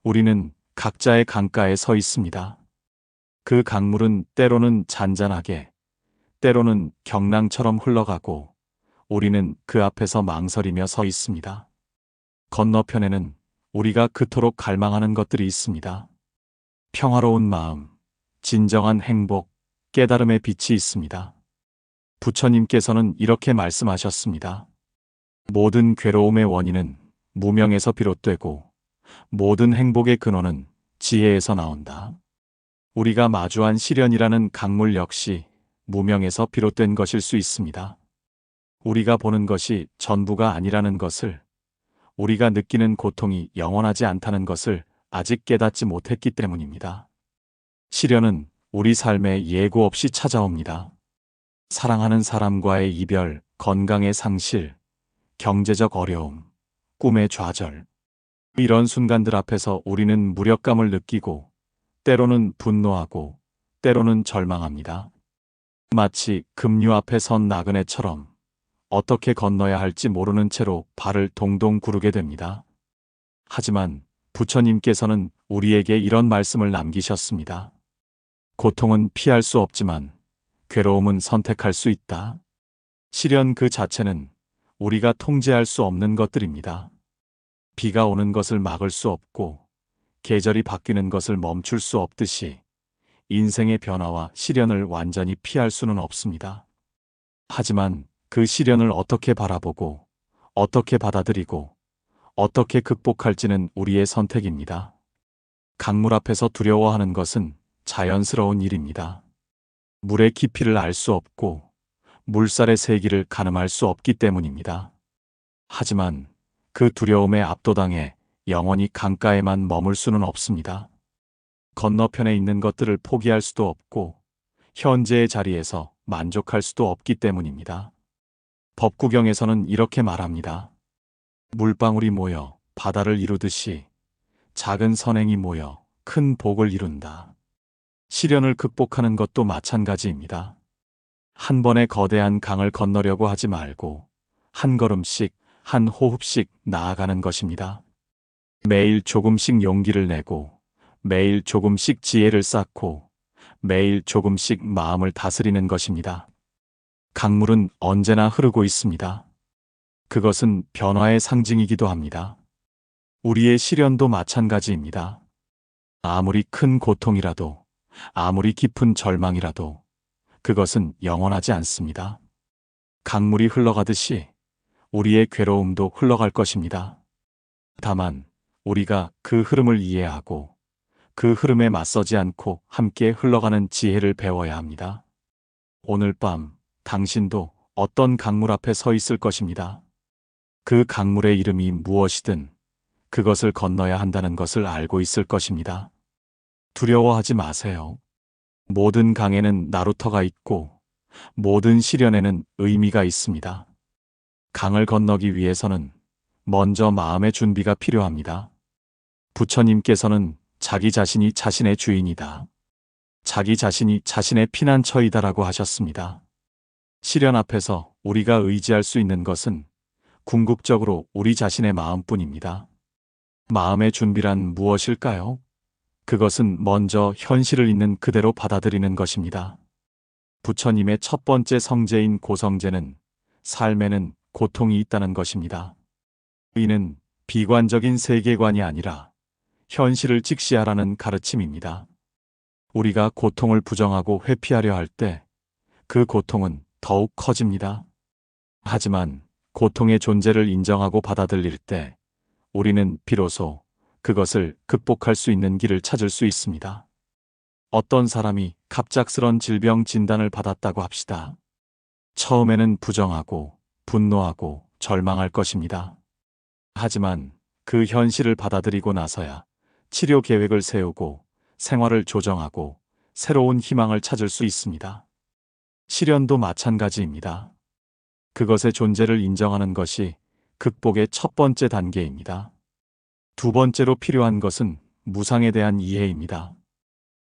우리는 각자의 강가에 서 있습니다. 그 강물은 때로는 잔잔하게, 때로는 경랑처럼 흘러가고 우리는 그 앞에서 망설이며 서 있습니다. 건너편에는 우리가 그토록 갈망하는 것들이 있습니다. 평화로운 마음, 진정한 행복, 깨달음의 빛이 있습니다. 부처님께서는 이렇게 말씀하셨습니다. 모든 괴로움의 원인은 무명에서 비롯되고 모든 행복의 근원은 지혜에서 나온다. 우리가 마주한 시련이라는 강물 역시 무명에서 비롯된 것일 수 있습니다. 우리가 보는 것이 전부가 아니라는 것을, 우리가 느끼는 고통이 영원하지 않다는 것을 아직 깨닫지 못했기 때문입니다. 시련은 우리 삶에 예고 없이 찾아옵니다. 사랑하는 사람과의 이별, 건강의 상실, 경제적 어려움, 꿈의 좌절. 이런 순간들 앞에서 우리는 무력감을 느끼고 때로는 분노하고 때로는 절망합니다. 마치 급류 앞에 선 나그네처럼 어떻게 건너야 할지 모르는 채로 발을 동동 구르게 됩니다. 하지만 부처님께서는 우리에게 이런 말씀을 남기셨습니다. 고통은 피할 수 없지만 괴로움은 선택할 수 있다. 시련 그 자체는 우리가 통제할 수 없는 것들입니다. 비가 오는 것을 막을 수 없고 계절이 바뀌는 것을 멈출 수 없듯이 인생의 변화와 시련을 완전히 피할 수는 없습니다. 하지만 그 시련을 어떻게 바라보고 어떻게 받아들이고 어떻게 극복할지는 우리의 선택입니다. 강물 앞에서 두려워하는 것은 자연스러운 일입니다. 물의 깊이를 알 수 없고 물살의 세기를 가늠할 수 없기 때문입니다. 하지만 그 두려움에 압도당해 영원히 강가에만 머물 수는 없습니다. 건너편에 있는 것들을 포기할 수도 없고 현재의 자리에서 만족할 수도 없기 때문입니다. 법구경에서는 이렇게 말합니다. 물방울이 모여 바다를 이루듯이 작은 선행이 모여 큰 복을 이룬다. 시련을 극복하는 것도 마찬가지입니다. 한 번에 거대한 강을 건너려고 하지 말고 한 걸음씩, 한 호흡씩 나아가는 것입니다. 매일 조금씩 용기를 내고 매일 조금씩 지혜를 쌓고 매일 조금씩 마음을 다스리는 것입니다. 강물은 언제나 흐르고 있습니다. 그것은 변화의 상징이기도 합니다. 우리의 시련도 마찬가지입니다. 아무리 큰 고통이라도, 아무리 깊은 절망이라도 그것은 영원하지 않습니다. 강물이 흘러가듯이 우리의 괴로움도 흘러갈 것입니다. 다만 우리가 그 흐름을 이해하고 그 흐름에 맞서지 않고 함께 흘러가는 지혜를 배워야 합니다. 오늘 밤 당신도 어떤 강물 앞에 서 있을 것입니다. 그 강물의 이름이 무엇이든 그것을 건너야 한다는 것을 알고 있을 것입니다. 두려워하지 마세요. 모든 강에는 나루터가 있고 모든 시련에는 의미가 있습니다. 강을 건너기 위해서는 먼저 마음의 준비가 필요합니다. 부처님께서는 자기 자신이 자신의 주인이다. 자기 자신이 자신의 피난처이다라고 하셨습니다. 시련 앞에서 우리가 의지할 수 있는 것은 궁극적으로 우리 자신의 마음뿐입니다. 마음의 준비란 무엇일까요? 그것은 먼저 현실을 있는 그대로 받아들이는 것입니다. 부처님의 첫 번째 성제인 고성제는 삶에는 고통이 있다는 것입니다. 이는 비관적인 세계관이 아니라 현실을 직시하라는 가르침입니다. 우리가 고통을 부정하고 회피하려 할 때 그 고통은 더욱 커집니다. 하지만 고통의 존재를 인정하고 받아들일 때 우리는 비로소 그것을 극복할 수 있는 길을 찾을 수 있습니다. 어떤 사람이 갑작스런 질병 진단을 받았다고 합시다. 처음에는 부정하고 분노하고 절망할 것입니다. 하지만 그 현실을 받아들이고 나서야 치료 계획을 세우고 생활을 조정하고 새로운 희망을 찾을 수 있습니다. 시련도 마찬가지입니다. 그것의 존재를 인정하는 것이 극복의 첫 번째 단계입니다. 두 번째로 필요한 것은 무상에 대한 이해입니다.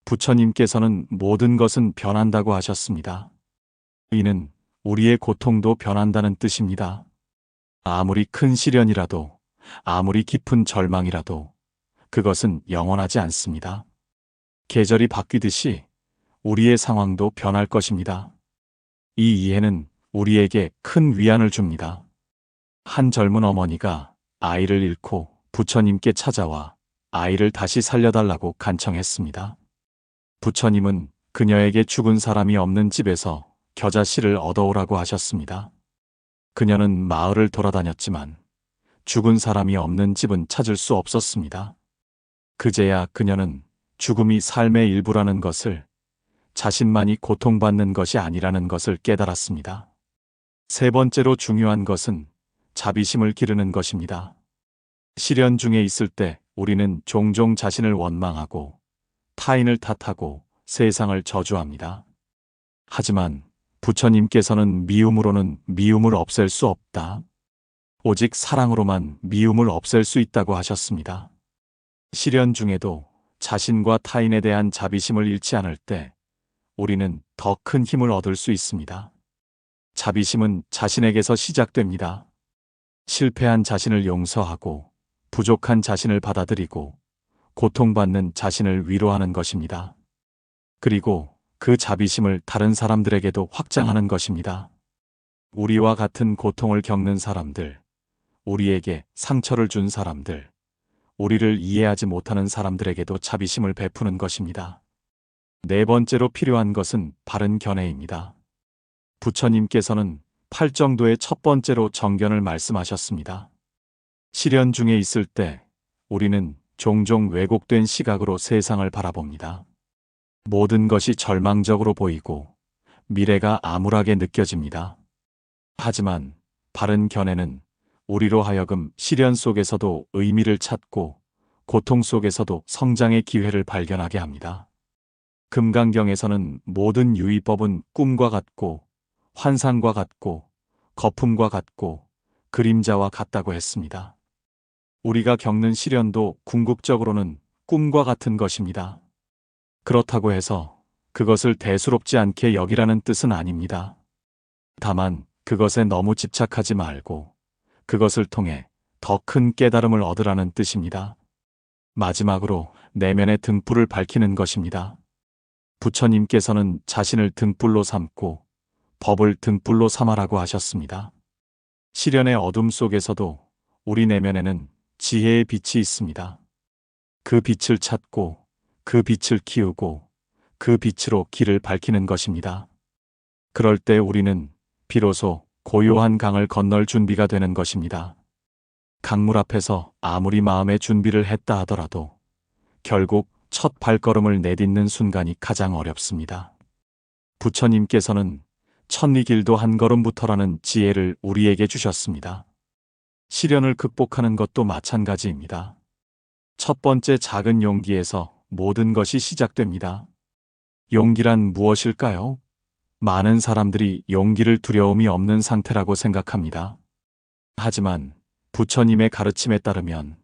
부처님께서는 모든 것은 변한다고 하셨습니다. 이는 우리의 고통도 변한다는 뜻입니다. 아무리 큰 시련이라도, 아무리 깊은 절망이라도 그것은 영원하지 않습니다. 계절이 바뀌듯이 우리의 상황도 변할 것입니다. 이 이해는 우리에게 큰 위안을 줍니다. 한 젊은 어머니가 아이를 잃고 부처님께 찾아와 아이를 다시 살려달라고 간청했습니다. 부처님은 그녀에게 죽은 사람이 없는 집에서 겨자씨를 얻어오라고 하셨습니다. 그녀는 마을을 돌아다녔지만 죽은 사람이 없는 집은 찾을 수 없었습니다. 그제야 그녀는 죽음이 삶의 일부라는 것을, 자신만이 고통받는 것이 아니라는 것을 깨달았습니다. 세 번째로 중요한 것은 자비심을 기르는 것입니다. 시련 중에 있을 때 우리는 종종 자신을 원망하고 타인을 탓하고 세상을 저주합니다. 하지만 부처님께서는 미움으로는 미움을 없앨 수 없다. 오직 사랑으로만 미움을 없앨 수 있다고 하셨습니다. 시련 중에도 자신과 타인에 대한 자비심을 잃지 않을 때 우리는 더 큰 힘을 얻을 수 있습니다. 자비심은 자신에게서 시작됩니다. 실패한 자신을 용서하고 부족한 자신을 받아들이고 고통받는 자신을 위로하는 것입니다. 그리고 그 자비심을 다른 사람들에게도 확장하는 것입니다. 우리와 같은 고통을 겪는 사람들, 우리에게 상처를 준 사람들, 우리를 이해하지 못하는 사람들에게도 자비심을 베푸는 것입니다. 네 번째로 필요한 것은 바른 견해입니다. 부처님께서는 팔정도의 첫 번째로 정견을 말씀하셨습니다. 시련 중에 있을 때 우리는 종종 왜곡된 시각으로 세상을 바라봅니다. 모든 것이 절망적으로 보이고 미래가 암울하게 느껴집니다. 하지만 바른 견해는 우리로 하여금 시련 속에서도 의미를 찾고 고통 속에서도 성장의 기회를 발견하게 합니다. 금강경에서는 모든 유의법은 꿈과 같고 환상과 같고 거품과 같고 그림자와 같다고 했습니다. 우리가 겪는 시련도 궁극적으로는 꿈과 같은 것입니다. 그렇다고 해서 그것을 대수롭지 않게 여기라는 뜻은 아닙니다. 다만 그것에 너무 집착하지 말고 그것을 통해 더 큰 깨달음을 얻으라는 뜻입니다. 마지막으로 내면의 등불을 밝히는 것입니다. 부처님께서는 자신을 등불로 삼고 법을 등불로 삼아라고 하셨습니다. 시련의 어둠 속에서도 우리 내면에는 지혜의 빛이 있습니다. 그 빛을 찾고 그 빛을 키우고 그 빛으로 길을 밝히는 것입니다. 그럴 때 우리는 비로소 고요한 강을 건널 준비가 되는 것입니다. 강물 앞에서 아무리 마음의 준비를 했다 하더라도 결국 첫 발걸음을 내딛는 순간이 가장 어렵습니다. 부처님께서는 천리길도 한 걸음부터라는 지혜를 우리에게 주셨습니다. 시련을 극복하는 것도 마찬가지입니다. 첫 번째 작은 용기에서 모든 것이 시작됩니다. 용기란 무엇일까요? 많은 사람들이 용기를 두려움이 없는 상태라고 생각합니다. 하지만 부처님의 가르침에 따르면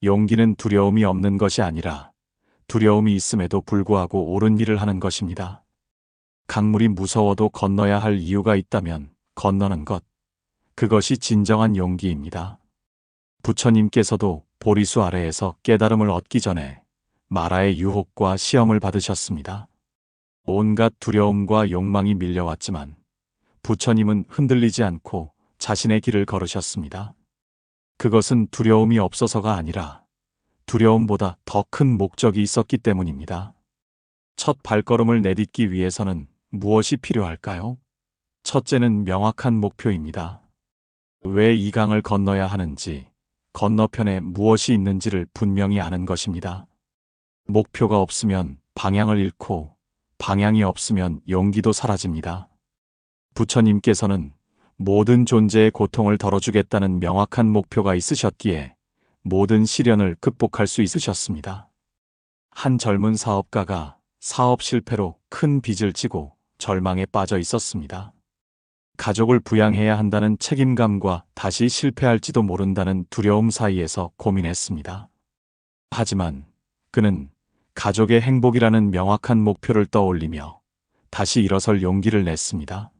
용기는 두려움이 없는 것이 아니라 두려움이 있음에도 불구하고 옳은 일을 하는 것입니다. 강물이 무서워도 건너야 할 이유가 있다면 건너는 것, 그것이 진정한 용기입니다. 부처님께서도 보리수 아래에서 깨달음을 얻기 전에 마라의 유혹과 시험을 받으셨습니다. 온갖 두려움과 욕망이 밀려왔지만 부처님은 흔들리지 않고 자신의 길을 걸으셨습니다. 그것은 두려움이 없어서가 아니라 두려움보다 더 큰 목적이 있었기 때문입니다. 첫 발걸음을 내딛기 위해서는 무엇이 필요할까요? 첫째는 명확한 목표입니다. 왜 이 강을 건너야 하는지, 건너편에 무엇이 있는지를 분명히 아는 것입니다. 목표가 없으면 방향을 잃고 방향이 없으면 용기도 사라집니다. 부처님께서는 모든 존재의 고통을 덜어주겠다는 명확한 목표가 있으셨기에 모든 시련을 극복할 수 있으셨습니다. 한 젊은 사업가가 사업 실패로 큰 빚을 지고 절망에 빠져 있었습니다. 가족을 부양해야 한다는 책임감과 다시 실패할지도 모른다는 두려움 사이에서 고민했습니다. 하지만 그는 가족의 행복이라는 명확한 목표를 떠올리며 다시 일어설 용기를 냈습니다.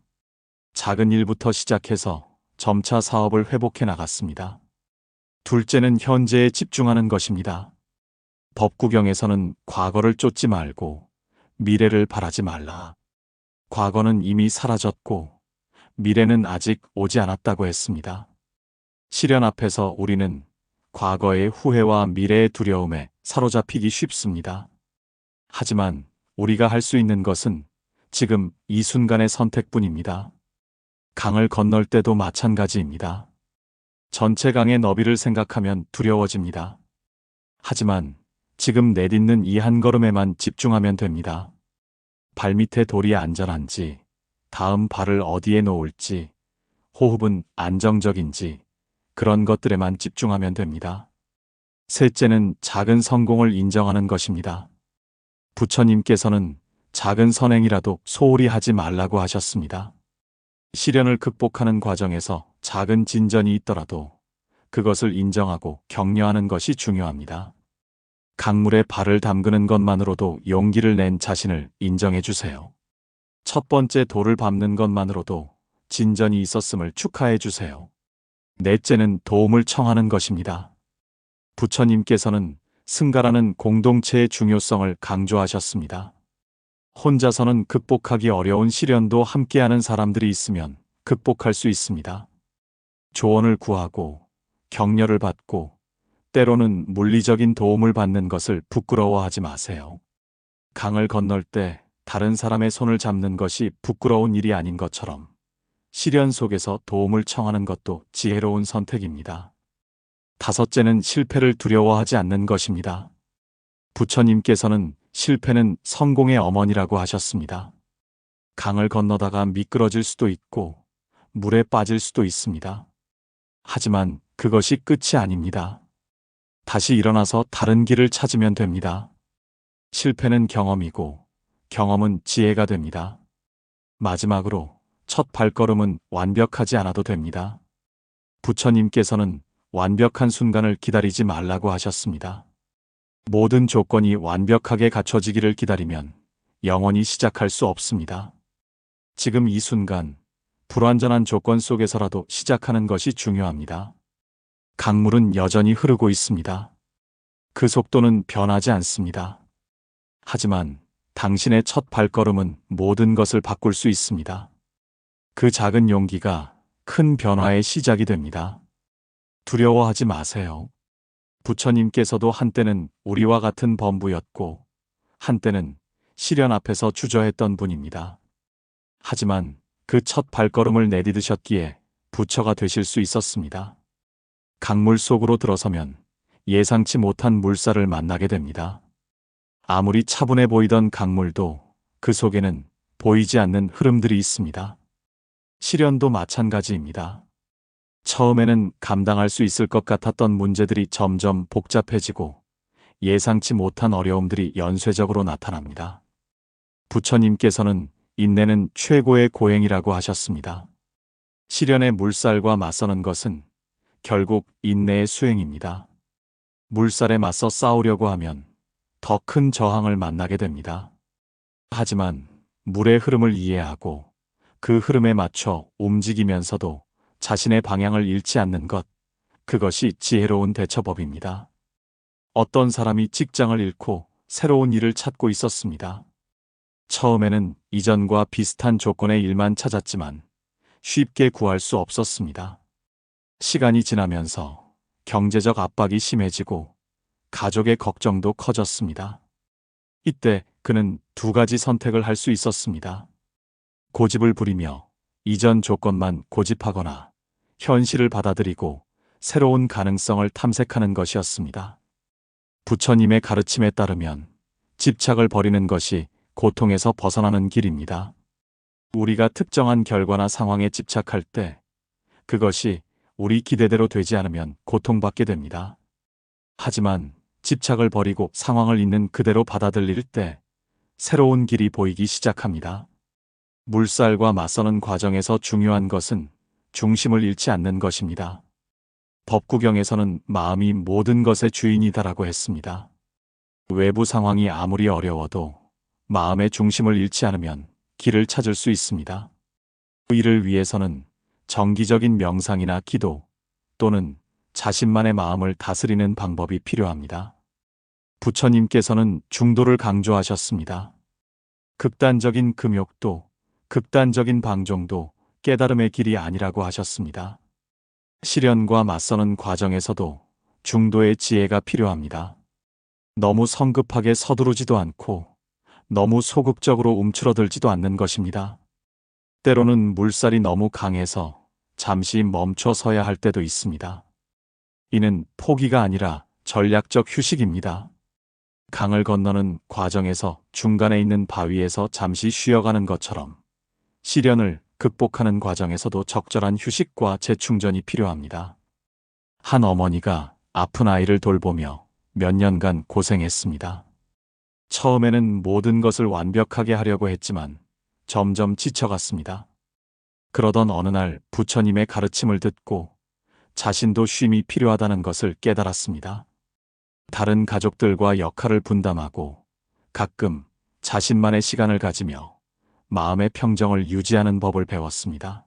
작은 일부터 시작해서 점차 사업을 회복해 나갔습니다. 둘째는 현재에 집중하는 것입니다. 법구경에서는 과거를 쫓지 말고 미래를 바라지 말라. 과거는 이미 사라졌고 미래는 아직 오지 않았다고 했습니다. 시련 앞에서 우리는 과거의 후회와 미래의 두려움에 사로잡히기 쉽습니다. 하지만 우리가 할 수 있는 것은 지금 이 순간의 선택뿐입니다. 강을 건널 때도 마찬가지입니다. 전체 강의 너비를 생각하면 두려워집니다. 하지만 지금 내딛는 이 한 걸음에만 집중하면 됩니다. 발밑에 돌이 안전한지, 다음 발을 어디에 놓을지, 호흡은 안정적인지, 그런 것들에만 집중하면 됩니다. 셋째는 작은 성공을 인정하는 것입니다. 부처님께서는 작은 선행이라도 소홀히 하지 말라고 하셨습니다. 시련을 극복하는 과정에서 작은 진전이 있더라도 그것을 인정하고 격려하는 것이 중요합니다. 강물에 발을 담그는 것만으로도 용기를 낸 자신을 인정해 주세요. 첫 번째 돌을 밟는 것만으로도 진전이 있었음을 축하해 주세요. 넷째는 도움을 청하는 것입니다. 부처님께서는 승가라는 공동체의 중요성을 강조하셨습니다. 혼자서는 극복하기 어려운 시련도 함께하는 사람들이 있으면 극복할 수 있습니다. 조언을 구하고 격려를 받고 때로는 물리적인 도움을 받는 것을 부끄러워하지 마세요. 강을 건널 때 다른 사람의 손을 잡는 것이 부끄러운 일이 아닌 것처럼 시련 속에서 도움을 청하는 것도 지혜로운 선택입니다. 다섯째는 실패를 두려워하지 않는 것입니다. 부처님께서는 실패는 성공의 어머니라고 하셨습니다. 강을 건너다가 미끄러질 수도 있고 물에 빠질 수도 있습니다. 하지만 그것이 끝이 아닙니다. 다시 일어나서 다른 길을 찾으면 됩니다. 실패는 경험이고 경험은 지혜가 됩니다. 마지막으로 첫 발걸음은 완벽하지 않아도 됩니다. 부처님께서는 완벽한 순간을 기다리지 말라고 하셨습니다. 모든 조건이 완벽하게 갖춰지기를 기다리면 영원히 시작할 수 없습니다. 지금 이 순간, 불완전한 조건 속에서라도 시작하는 것이 중요합니다. 강물은 여전히 흐르고 있습니다. 그 속도는 변하지 않습니다. 하지만 당신의 첫 발걸음은 모든 것을 바꿀 수 있습니다. 그 작은 용기가 큰 변화의 시작이 됩니다. 두려워하지 마세요. 부처님께서도 한때는 우리와 같은 범부였고, 한때는 시련 앞에서 주저했던 분입니다. 하지만 그 첫 발걸음을 내디디셨기에 부처가 되실 수 있었습니다. 강물 속으로 들어서면 예상치 못한 물살을 만나게 됩니다. 아무리 차분해 보이던 강물도 그 속에는 보이지 않는 흐름들이 있습니다. 시련도 마찬가지입니다. 처음에는 감당할 수 있을 것 같았던 문제들이 점점 복잡해지고 예상치 못한 어려움들이 연쇄적으로 나타납니다. 부처님께서는 인내는 최고의 고행이라고 하셨습니다. 시련의 물살과 맞서는 것은 결국 인내의 수행입니다. 물살에 맞서 싸우려고 하면 더 큰 저항을 만나게 됩니다. 하지만 물의 흐름을 이해하고 그 흐름에 맞춰 움직이면서도 자신의 방향을 잃지 않는 것, 그것이 지혜로운 대처법입니다. 어떤 사람이 직장을 잃고 새로운 일을 찾고 있었습니다. 처음에는 이전과 비슷한 조건의 일만 찾았지만 쉽게 구할 수 없었습니다. 시간이 지나면서 경제적 압박이 심해지고 가족의 걱정도 커졌습니다. 이때 그는 두 가지 선택을 할 수 있었습니다. 고집을 부리며 이전 조건만 고집하거나 현실을 받아들이고 새로운 가능성을 탐색하는 것이었습니다. 부처님의 가르침에 따르면 집착을 버리는 것이 고통에서 벗어나는 길입니다. 우리가 특정한 결과나 상황에 집착할 때 그것이 우리 기대대로 되지 않으면 고통받게 됩니다. 하지만 집착을 버리고 상황을 있는 그대로 받아들일 때 새로운 길이 보이기 시작합니다. 물살과 맞서는 과정에서 중요한 것은 중심을 잃지 않는 것입니다. 법구경에서는 마음이 모든 것의 주인이다라고 했습니다. 외부 상황이 아무리 어려워도 마음의 중심을 잃지 않으면 길을 찾을 수 있습니다. 이를 위해서는 정기적인 명상이나 기도 또는 자신만의 마음을 다스리는 방법이 필요합니다. 부처님께서는 중도를 강조하셨습니다. 극단적인 금욕도, 극단적인 방종도 깨달음의 길이 아니라고 하셨습니다. 시련과 맞서는 과정에서도 중도의 지혜가 필요합니다. 너무 성급하게 서두르지도 않고 너무 소극적으로 움츠러들지도 않는 것입니다. 때로는 물살이 너무 강해서 잠시 멈춰 서야 할 때도 있습니다. 이는 포기가 아니라 전략적 휴식입니다. 강을 건너는 과정에서 중간에 있는 바위에서 잠시 쉬어가는 것처럼 시련을 극복하는 과정에서도 적절한 휴식과 재충전이 필요합니다. 한 어머니가 아픈 아이를 돌보며 몇 년간 고생했습니다. 처음에는 모든 것을 완벽하게 하려고 했지만 점점 지쳐갔습니다. 그러던 어느 날 부처님의 가르침을 듣고 자신도 쉼이 필요하다는 것을 깨달았습니다. 다른 가족들과 역할을 분담하고 가끔 자신만의 시간을 가지며 마음의 평정을 유지하는 법을 배웠습니다.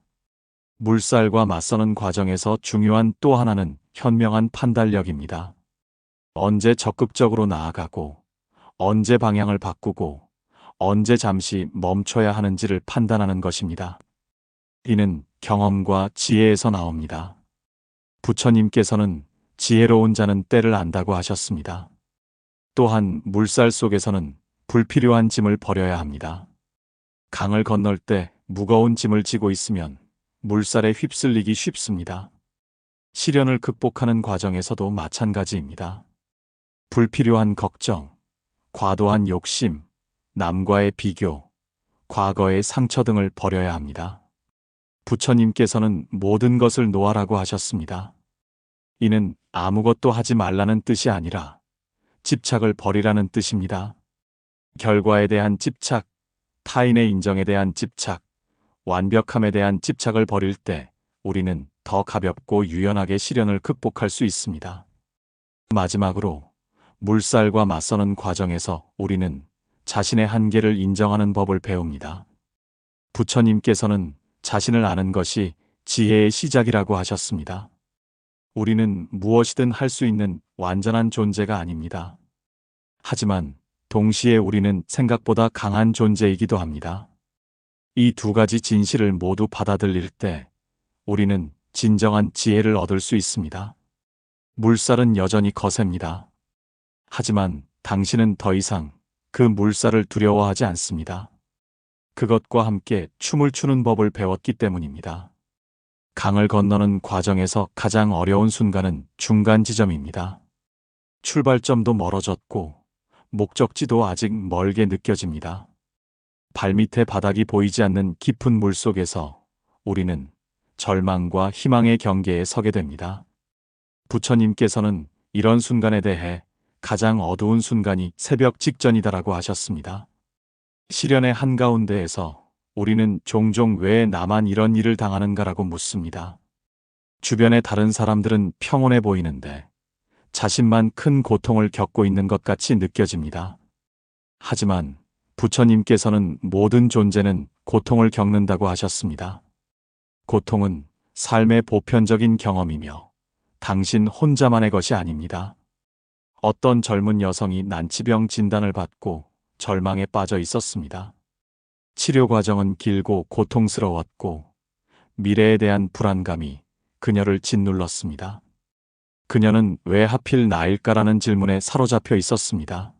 물살과 맞서는 과정에서 중요한 또 하나는 현명한 판단력입니다. 언제 적극적으로 나아가고 언제 방향을 바꾸고 언제 잠시 멈춰야 하는지를 판단하는 것입니다. 이는 경험과 지혜에서 나옵니다. 부처님께서는 지혜로운 자는 때를 안다고 하셨습니다. 또한 물살 속에서는 불필요한 짐을 버려야 합니다. 강을 건널 때 무거운 짐을 지고 있으면 물살에 휩쓸리기 쉽습니다. 시련을 극복하는 과정에서도 마찬가지입니다. 불필요한 걱정, 과도한 욕심, 남과의 비교, 과거의 상처 등을 버려야 합니다. 부처님께서는 모든 것을 놓아라고 하셨습니다. 이는 아무것도 하지 말라는 뜻이 아니라 집착을 버리라는 뜻입니다. 결과에 대한 집착, 타인의 인정에 대한 집착, 완벽함에 대한 집착을 버릴 때 우리는 더 가볍고 유연하게 시련을 극복할 수 있습니다. 마지막으로 물살과 맞서는 과정에서 우리는 자신의 한계를 인정하는 법을 배웁니다. 부처님께서는 자신을 아는 것이 지혜의 시작이라고 하셨습니다. 우리는 무엇이든 할 수 있는 완전한 존재가 아닙니다. 하지만 동시에 우리는 생각보다 강한 존재이기도 합니다. 이 두 가지 진실을 모두 받아들일 때 우리는 진정한 지혜를 얻을 수 있습니다. 물살은 여전히 거셉니다. 하지만 당신은 더 이상 그 물살을 두려워하지 않습니다. 그것과 함께 춤을 추는 법을 배웠기 때문입니다. 강을 건너는 과정에서 가장 어려운 순간은 중간 지점입니다. 출발점도 멀어졌고 목적지도 아직 멀게 느껴집니다. 발밑에 바닥이 보이지 않는 깊은 물 속에서 우리는 절망과 희망의 경계에 서게 됩니다. 부처님께서는 이런 순간에 대해 가장 어두운 순간이 새벽 직전이다라고 하셨습니다. 시련의 한가운데에서 우리는 종종 왜 나만 이런 일을 당하는가라고 묻습니다. 주변의 다른 사람들은 평온해 보이는데 자신만 큰 고통을 겪고 있는 것 같이 느껴집니다. 하지만 부처님께서는 모든 존재는 고통을 겪는다고 하셨습니다. 고통은 삶의 보편적인 경험이며 당신 혼자만의 것이 아닙니다. 어떤 젊은 여성이 난치병 진단을 받고 절망에 빠져 있었습니다. 치료 과정은 길고 고통스러웠고 미래에 대한 불안감이 그녀를 짓눌렀습니다. 그녀는 왜 하필 나일까라는 질문에 사로잡혀 있었습니다.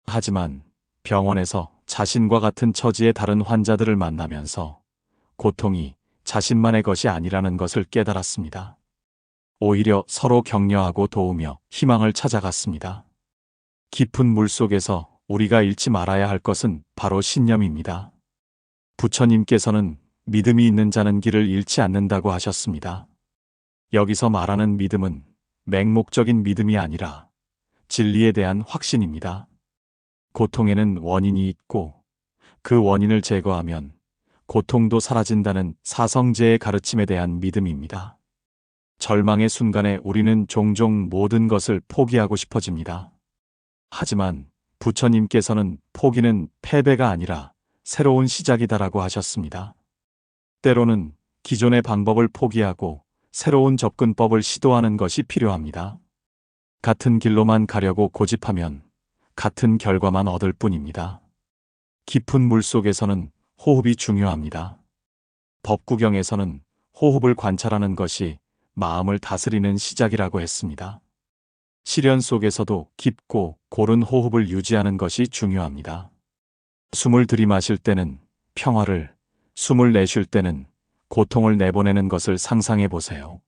하지만 병원에서 자신과 같은 처지의 다른 환자들을 만나면서 고통이 자신만의 것이 아니라는 것을 깨달았습니다. 오히려 서로 격려하고 도우며 희망을 찾아갔습니다. 깊은 물 속에서 우리가 잃지 말아야 할 것은 바로 신념입니다. 부처님께서는 믿음이 있는 자는 길을 잃지 않는다고 하셨습니다. 여기서 말하는 믿음은 맹목적인 믿음이 아니라 진리에 대한 확신입니다. 고통에는 원인이 있고 그 원인을 제거하면 고통도 사라진다는 사성제의 가르침에 대한 믿음입니다. 절망의 순간에 우리는 종종 모든 것을 포기하고 싶어집니다. 하지만 부처님께서는 포기는 패배가 아니라 새로운 시작이다라고 하셨습니다. 때로는 기존의 방법을 포기하고 새로운 접근법을 시도하는 것이 필요합니다. 같은 길로만 가려고 고집하면 같은 결과만 얻을 뿐입니다. 깊은 물 속에서는 호흡이 중요합니다. 법구경에서는 호흡을 관찰하는 것이 마음을 다스리는 시작이라고 했습니다. 시련 속에서도 깊고 고른 호흡을 유지하는 것이 중요합니다. 숨을 들이마실 때는 평화를, 숨을 내쉴 때는 고통을 내보내는 것을 상상해 보세요.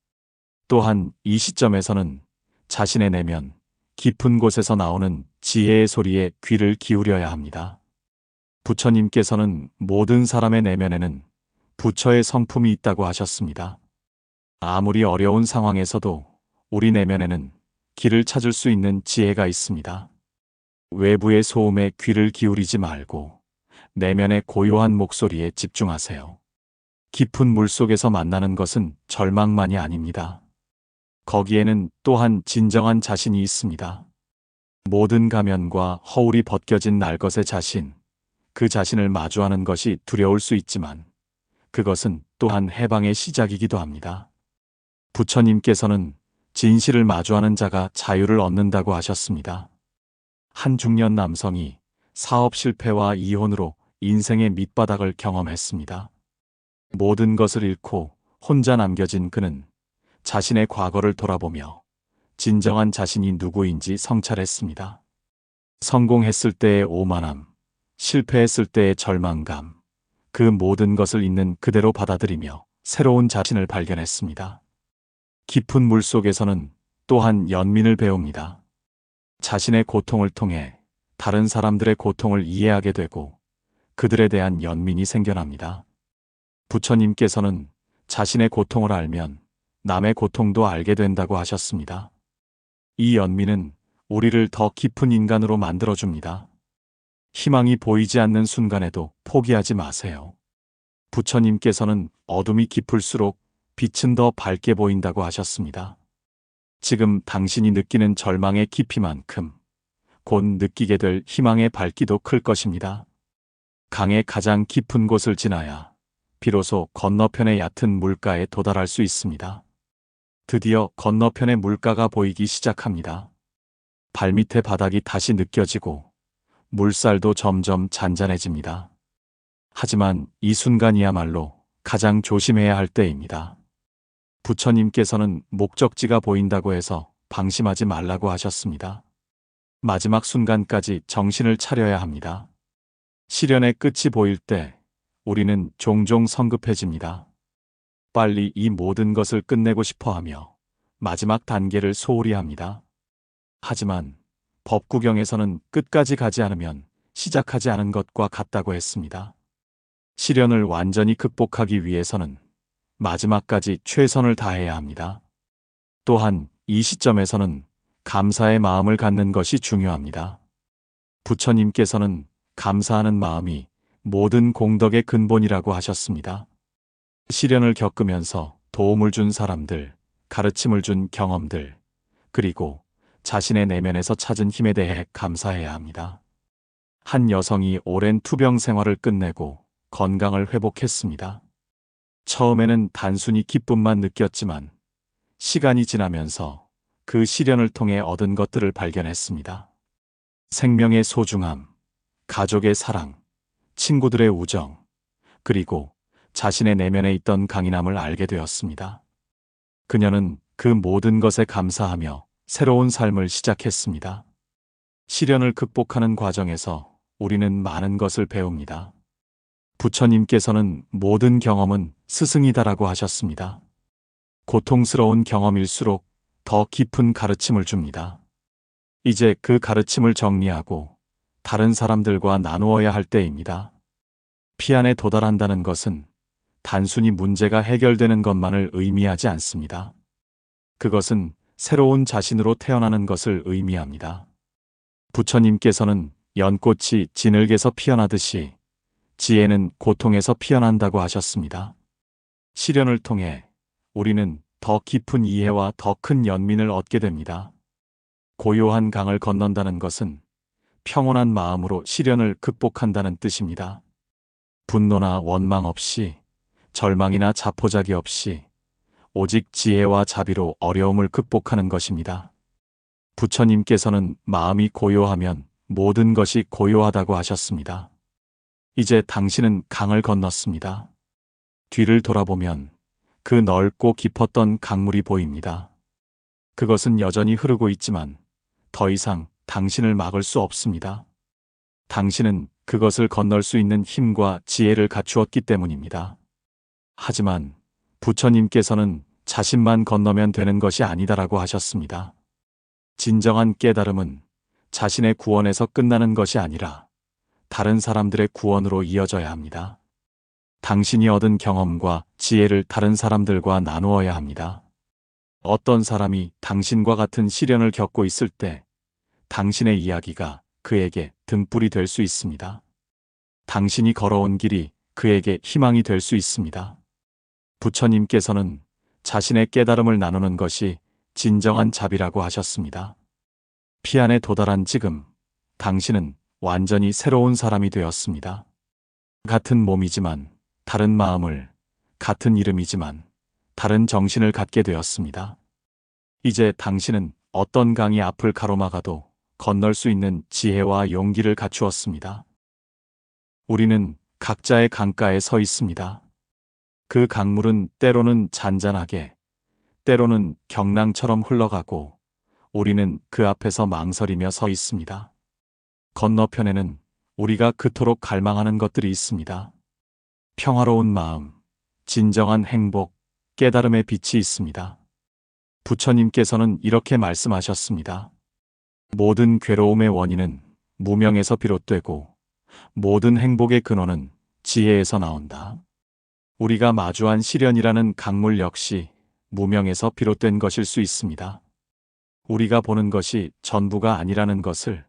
또한 이 시점에서는 자신의 내면, 깊은 곳에서 나오는 지혜의 소리에 귀를 기울여야 합니다. 부처님께서는 모든 사람의 내면에는 부처의 성품이 있다고 하셨습니다. 아무리 어려운 상황에서도 우리 내면에는 길을 찾을 수 있는 지혜가 있습니다. 외부의 소음에 귀를 기울이지 말고 내면의 고요한 목소리에 집중하세요. 깊은 물 속에서 만나는 것은 절망만이 아닙니다. 거기에는 또한 진정한 자신이 있습니다. 모든 가면과 허울이 벗겨진 날것의 자신, 그 자신을 마주하는 것이 두려울 수 있지만 그것은 또한 해방의 시작이기도 합니다. 부처님께서는 진실을 마주하는 자가 자유를 얻는다고 하셨습니다. 한 중년 남성이 사업 실패와 이혼으로 인생의 밑바닥을 경험했습니다. 모든 것을 잃고 혼자 남겨진 그는 자신의 과거를 돌아보며 진정한 자신이 누구인지 성찰했습니다. 성공했을 때의 오만함, 실패했을 때의 절망감, 그 모든 것을 있는 그대로 받아들이며 새로운 자신을 발견했습니다. 깊은 물 속에서는 또한 연민을 배웁니다. 자신의 고통을 통해 다른 사람들의 고통을 이해하게 되고 그들에 대한 연민이 생겨납니다. 부처님께서는 자신의 고통을 알면 남의 고통도 알게 된다고 하셨습니다. 이 연민은 우리를 더 깊은 인간으로 만들어줍니다. 희망이 보이지 않는 순간에도 포기하지 마세요. 부처님께서는 어둠이 깊을수록 빛은 더 밝게 보인다고 하셨습니다. 지금 당신이 느끼는 절망의 깊이만큼 곧 느끼게 될 희망의 밝기도 클 것입니다. 강의 가장 깊은 곳을 지나야 비로소 건너편의 얕은 물가에 도달할 수 있습니다. 드디어 건너편의 물가가 보이기 시작합니다. 발밑의 바닥이 다시 느껴지고 물살도 점점 잔잔해집니다. 하지만 이 순간이야말로 가장 조심해야 할 때입니다. 부처님께서는 목적지가 보인다고 해서 방심하지 말라고 하셨습니다. 마지막 순간까지 정신을 차려야 합니다. 시련의 끝이 보일 때 우리는 종종 성급해집니다. 빨리 이 모든 것을 끝내고 싶어 하며 마지막 단계를 소홀히 합니다. 하지만 법구경에서는 끝까지 가지 않으면 시작하지 않은 것과 같다고 했습니다. 시련을 완전히 극복하기 위해서는 마지막까지 최선을 다해야 합니다. 또한 이 시점에서는 감사의 마음을 갖는 것이 중요합니다. 부처님께서는 감사하는 마음이 모든 공덕의 근본이라고 하셨습니다. 시련을 겪으면서 도움을 준 사람들, 가르침을 준 경험들, 그리고 자신의 내면에서 찾은 힘에 대해 감사해야 합니다. 한 여성이 오랜 투병 생활을 끝내고 건강을 회복했습니다. 처음에는 단순히 기쁨만 느꼈지만 시간이 지나면서 그 시련을 통해 얻은 것들을 발견했습니다. 생명의 소중함, 가족의 사랑, 친구들의 우정, 그리고 자신의 내면에 있던 강인함을 알게 되었습니다. 그녀는 그 모든 것에 감사하며 새로운 삶을 시작했습니다. 시련을 극복하는 과정에서 우리는 많은 것을 배웁니다. 부처님께서는 모든 경험은 스승이다라고 하셨습니다. 고통스러운 경험일수록 더 깊은 가르침을 줍니다. 이제 그 가르침을 정리하고 다른 사람들과 나누어야 할 때입니다. 피안에 도달한다는 것은 단순히 문제가 해결되는 것만을 의미하지 않습니다. 그것은 새로운 자신으로 태어나는 것을 의미합니다. 부처님께서는 연꽃이 진흙에서 피어나듯이 지혜는 고통에서 피어난다고 하셨습니다. 시련을 통해 우리는 더 깊은 이해와 더 큰 연민을 얻게 됩니다. 고요한 강을 건넌다는 것은 평온한 마음으로 시련을 극복한다는 뜻입니다. 분노나 원망 없이, 절망이나 자포자기 없이 오직 지혜와 자비로 어려움을 극복하는 것입니다. 부처님께서는 마음이 고요하면 모든 것이 고요하다고 하셨습니다. 이제 당신은 강을 건넜습니다. 뒤를 돌아보면 그 넓고 깊었던 강물이 보입니다. 그것은 여전히 흐르고 있지만 더 이상 당신을 막을 수 없습니다. 당신은 그것을 건널 수 있는 힘과 지혜를 갖추었기 때문입니다. 하지만 부처님께서는 자신만 건너면 되는 것이 아니다라고 하셨습니다. 진정한 깨달음은 자신의 구원에서 끝나는 것이 아니라 다른 사람들의 구원으로 이어져야 합니다. 당신이 얻은 경험과 지혜를 다른 사람들과 나누어야 합니다. 어떤 사람이 당신과 같은 시련을 겪고 있을 때 당신의 이야기가 그에게 등불이 될 수 있습니다. 당신이 걸어온 길이 그에게 희망이 될 수 있습니다. 부처님께서는 자신의 깨달음을 나누는 것이 진정한 자비라고 하셨습니다. 피안에 도달한 지금 당신은 완전히 새로운 사람이 되었습니다. 같은 몸이지만 다른 마음을, 같은 이름이지만 다른 정신을 갖게 되었습니다. 이제 당신은 어떤 강이 앞을 가로막아도 건널 수 있는 지혜와 용기를 갖추었습니다. 우리는 각자의 강가에 서 있습니다. 그 강물은 때로는 잔잔하게, 때로는 경랑처럼 흘러가고 우리는 그 앞에서 망설이며 서 있습니다. 건너편에는 우리가 그토록 갈망하는 것들이 있습니다. 평화로운 마음, 진정한 행복, 깨달음의 빛이 있습니다. 부처님께서는 이렇게 말씀하셨습니다. 모든 괴로움의 원인은 무명에서 비롯되고 모든 행복의 근원은 지혜에서 나온다. 우리가 마주한 시련이라는 강물 역시 무명에서 비롯된 것일 수 있습니다. 우리가 보는 것이 전부가 아니라는 것을,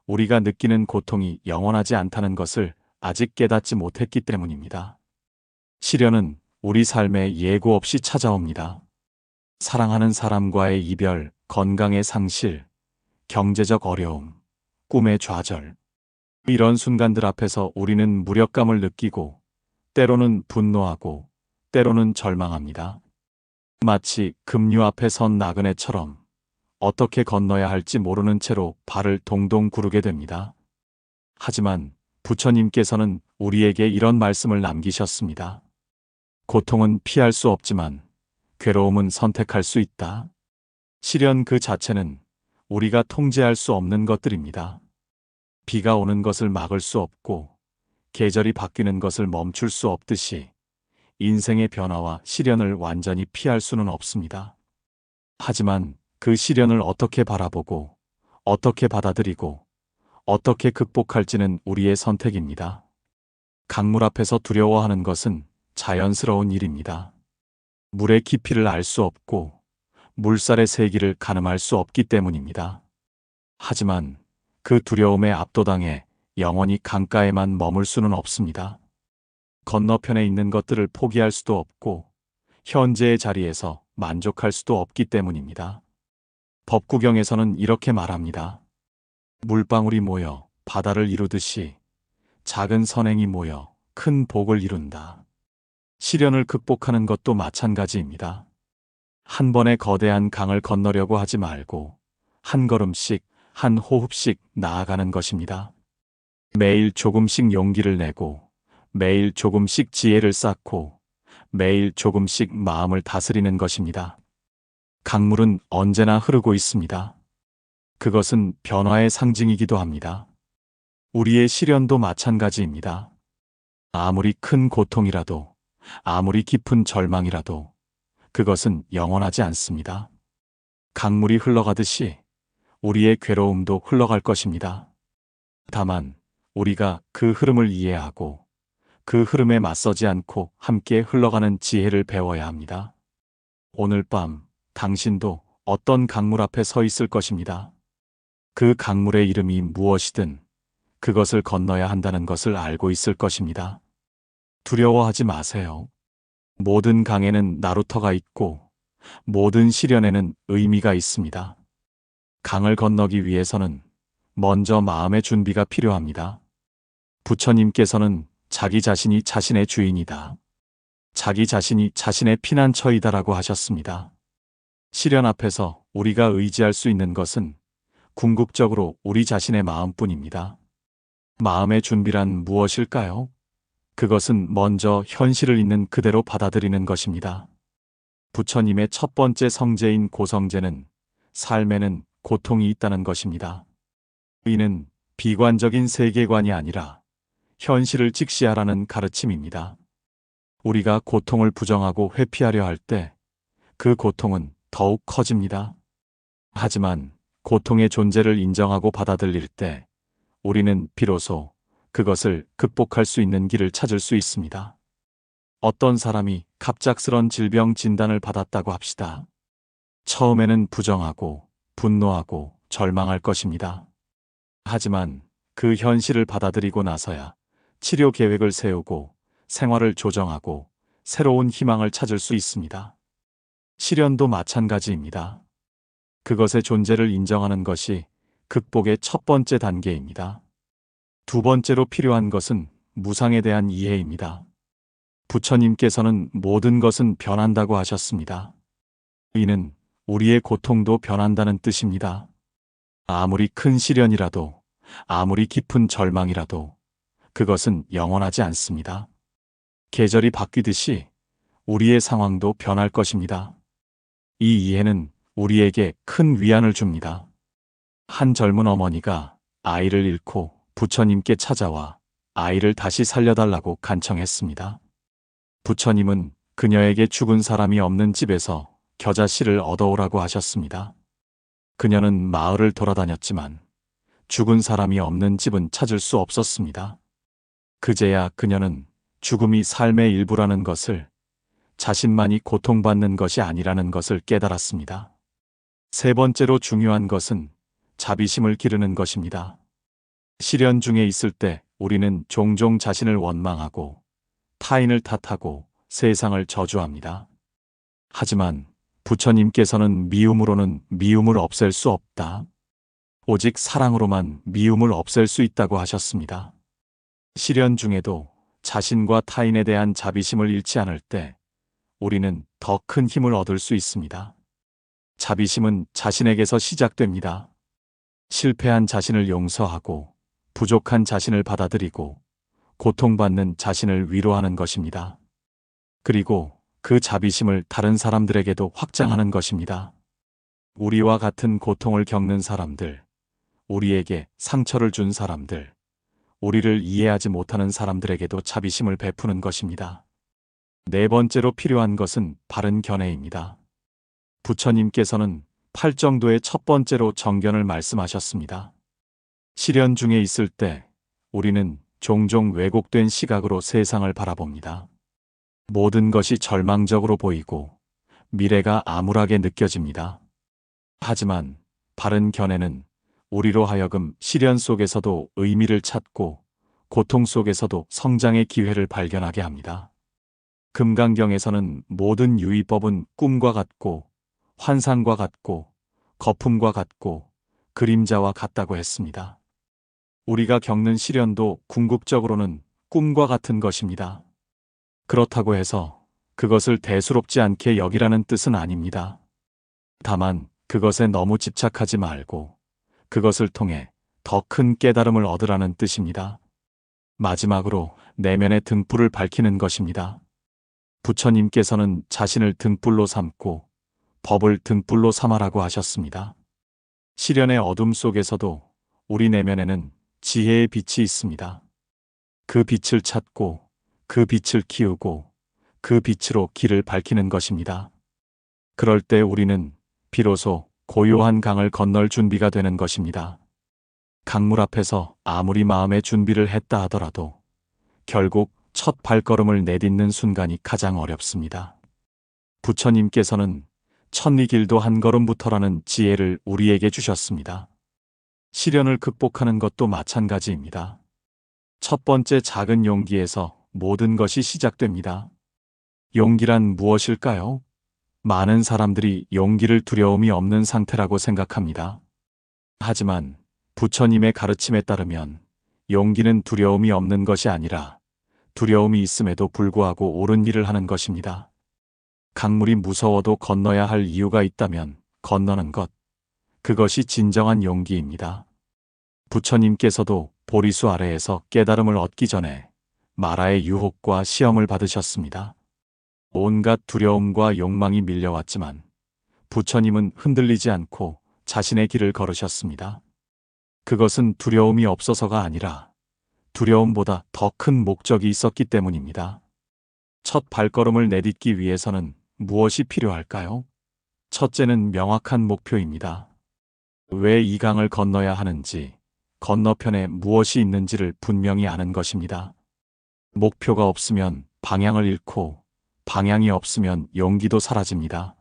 우리가 느끼는 고통이 영원하지 않다는 것을 아직 깨닫지 못했기 때문입니다. 시련은 우리 삶에 예고 없이 찾아옵니다. 사랑하는 사람과의 이별, 건강의 상실, 경제적 어려움, 꿈의 좌절. 이런 순간들 앞에서 우리는 무력감을 느끼고 때로는 분노하고 때로는 절망합니다. 마치 급류 앞에 선 나그네처럼 어떻게 건너야 할지 모르는 채로 발을 동동 구르게 됩니다. 하지만 부처님께서는 우리에게 이런 말씀을 남기셨습니다. 고통은 피할 수 없지만 괴로움은 선택할 수 있다. 시련 그 자체는 우리가 통제할 수 없는 것들입니다. 비가 오는 것을 막을 수 없고 계절이 바뀌는 것을 멈출 수 없듯이 인생의 변화와 시련을 완전히 피할 수는 없습니다. 하지만 그 시련을 어떻게 바라보고 어떻게 받아들이고 어떻게 극복할지는 우리의 선택입니다. 강물 앞에서 두려워하는 것은 자연스러운 일입니다. 물의 깊이를 알 수 없고 물살의 세기를 가늠할 수 없기 때문입니다. 하지만 그 두려움에 압도당해 영원히 강가에만 머물 수는 없습니다. 건너편에 있는 것들을 포기할 수도 없고 현재의 자리에서 만족할 수도 없기 때문입니다. 법구경에서는 이렇게 말합니다. 물방울이 모여 바다를 이루듯이 작은 선행이 모여 큰 복을 이룬다. 시련을 극복하는 것도 마찬가지입니다. 한 번에 거대한 강을 건너려고 하지 말고 한 걸음씩, 한 호흡씩 나아가는 것입니다. 매일 조금씩 용기를 내고 매일 조금씩 지혜를 쌓고 매일 조금씩 마음을 다스리는 것입니다. 강물은 언제나 흐르고 있습니다. 그것은 변화의 상징이기도 합니다. 우리의 시련도 마찬가지입니다. 아무리 큰 고통이라도, 아무리 깊은 절망이라도 그것은 영원하지 않습니다. 강물이 흘러가듯이 우리의 괴로움도 흘러갈 것입니다. 다만 우리가 그 흐름을 이해하고 그 흐름에 맞서지 않고 함께 흘러가는 지혜를 배워야 합니다. 오늘 밤 당신도 어떤 강물 앞에 서 있을 것입니다. 그 강물의 이름이 무엇이든 그것을 건너야 한다는 것을 알고 있을 것입니다. 두려워하지 마세요. 모든 강에는 나루터가 있고 모든 시련에는 의미가 있습니다. 강을 건너기 위해서는 먼저 마음의 준비가 필요합니다. 부처님께서는 자기 자신이 자신의 주인이다. 자기 자신이 자신의 피난처이다라고 하셨습니다. 시련 앞에서 우리가 의지할 수 있는 것은 궁극적으로 우리 자신의 마음뿐입니다. 마음의 준비란 무엇일까요? 그것은 먼저 현실을 있는 그대로 받아들이는 것입니다. 부처님의 첫 번째 성제인 고성제는 삶에는 고통이 있다는 것입니다. 이는 비관적인 세계관이 아니라 현실을 직시하라는 가르침입니다. 우리가 고통을 부정하고 회피하려 할 때 그 고통은 더욱 커집니다. 하지만 고통의 존재를 인정하고 받아들일 때 우리는 비로소 그것을 극복할 수 있는 길을 찾을 수 있습니다. 어떤 사람이 갑작스런 질병 진단을 받았다고 합시다. 처음에는 부정하고 분노하고 절망할 것입니다. 하지만 그 현실을 받아들이고 나서야 치료 계획을 세우고 생활을 조정하고 새로운 희망을 찾을 수 있습니다. 시련도 마찬가지입니다. 그것의 존재를 인정하는 것이 극복의 첫 번째 단계입니다. 두 번째로 필요한 것은 무상에 대한 이해입니다. 부처님께서는 모든 것은 변한다고 하셨습니다. 이는 우리의 고통도 변한다는 뜻입니다. 아무리 큰 시련이라도, 아무리 깊은 절망이라도 그것은 영원하지 않습니다. 계절이 바뀌듯이 우리의 상황도 변할 것입니다. 이 이해는 우리에게 큰 위안을 줍니다. 한 젊은 어머니가 아이를 잃고 부처님께 찾아와 아이를 다시 살려달라고 간청했습니다. 부처님은 그녀에게 죽은 사람이 없는 집에서 겨자씨를 얻어오라고 하셨습니다. 그녀는 마을을 돌아다녔지만 죽은 사람이 없는 집은 찾을 수 없었습니다. 그제야 그녀는 죽음이 삶의 일부라는 것을, 자신만이 고통받는 것이 아니라는 것을 깨달았습니다. 세 번째로 중요한 것은 자비심을 기르는 것입니다. 시련 중에 있을 때 우리는 종종 자신을 원망하고 타인을 탓하고 세상을 저주합니다. 하지만 부처님께서는 미움으로는 미움을 없앨 수 없다. 오직 사랑으로만 미움을 없앨 수 있다고 하셨습니다. 시련 중에도 자신과 타인에 대한 자비심을 잃지 않을 때 우리는 더 큰 힘을 얻을 수 있습니다. 자비심은 자신에게서 시작됩니다. 실패한 자신을 용서하고 부족한 자신을 받아들이고 고통받는 자신을 위로하는 것입니다. 그리고 그 자비심을 다른 사람들에게도 확장하는 것입니다. 우리와 같은 고통을 겪는 사람들, 우리에게 상처를 준 사람들, 우리를 이해하지 못하는 사람들에게도 자비심을 베푸는 것입니다. 네 번째로 필요한 것은 바른 견해입니다. 부처님께서는 팔정도의 첫 번째로 정견을 말씀하셨습니다. 시련 중에 있을 때 우리는 종종 왜곡된 시각으로 세상을 바라봅니다. 모든 것이 절망적으로 보이고 미래가 암울하게 느껴집니다. 하지만 바른 견해는 우리로 하여금 시련 속에서도 의미를 찾고 고통 속에서도 성장의 기회를 발견하게 합니다. 금강경에서는 모든 유의법은 꿈과 같고 환상과 같고 거품과 같고 그림자와 같다고 했습니다. 우리가 겪는 시련도 궁극적으로는 꿈과 같은 것입니다. 그렇다고 해서 그것을 대수롭지 않게 여기라는 뜻은 아닙니다. 다만 그것에 너무 집착하지 말고 그것을 통해 더 큰 깨달음을 얻으라는 뜻입니다. 마지막으로 내면의 등불을 밝히는 것입니다. 부처님께서는 자신을 등불로 삼고 법을 등불로 삼아라고 하셨습니다. 시련의 어둠 속에서도 우리 내면에는 지혜의 빛이 있습니다. 그 빛을 찾고 그 빛을 키우고 그 빛으로 길을 밝히는 것입니다. 그럴 때 우리는 비로소 고요한 강을 건널 준비가 되는 것입니다. 강물 앞에서 아무리 마음의 준비를 했다 하더라도 결국 첫 발걸음을 내딛는 순간이 가장 어렵습니다. 부처님께서는 천리길도 한 걸음부터라는 지혜를 우리에게 주셨습니다. 시련을 극복하는 것도 마찬가지입니다. 첫 번째 작은 용기에서 모든 것이 시작됩니다. 용기란 무엇일까요? 많은 사람들이 용기를 두려움이 없는 상태라고 생각합니다. 하지만 부처님의 가르침에 따르면 용기는 두려움이 없는 것이 아니라 두려움이 있음에도 불구하고 옳은 일을 하는 것입니다. 강물이 무서워도 건너야 할 이유가 있다면 건너는 것, 그것이 진정한 용기입니다. 부처님께서도 보리수 아래에서 깨달음을 얻기 전에 마라의 유혹과 시험을 받으셨습니다. 온갖 두려움과 욕망이 밀려왔지만 부처님은 흔들리지 않고 자신의 길을 걸으셨습니다. 그것은 두려움이 없어서가 아니라 두려움보다 더 큰 목적이 있었기 때문입니다. 첫 발걸음을 내딛기 위해서는 무엇이 필요할까요? 첫째는 명확한 목표입니다. 왜 이 강을 건너야 하는지, 건너편에 무엇이 있는지를 분명히 아는 것입니다. 목표가 없으면 방향을 잃고, 방향이 없으면 용기도 사라집니다.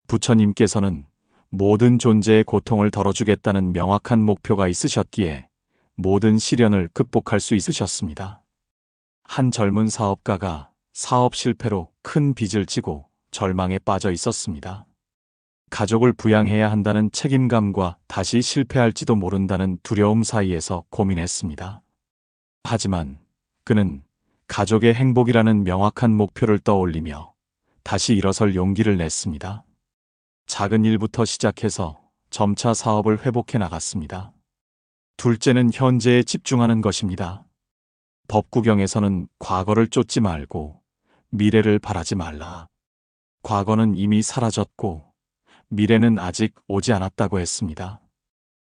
부처님께서는 모든 존재의 고통을 덜어주겠다는 명확한 목표가 있으셨기에 모든 시련을 극복할 수 있으셨습니다. 한 젊은 사업가가 사업 실패로 큰 빚을 지고 절망에 빠져 있었습니다. 가족을 부양해야 한다는 책임감과 다시 실패할지도 모른다는 두려움 사이에서 고민했습니다. 하지만 그는 가족의 행복이라는 명확한 목표를 떠올리며 다시 일어설 용기를 냈습니다. 작은 일부터 시작해서 점차 사업을 회복해 나갔습니다. 둘째는 현재에 집중하는 것입니다. 법구경에서는 과거를 쫓지 말고 미래를 바라지 말라. 과거는 이미 사라졌고 미래는 아직 오지 않았다고 했습니다.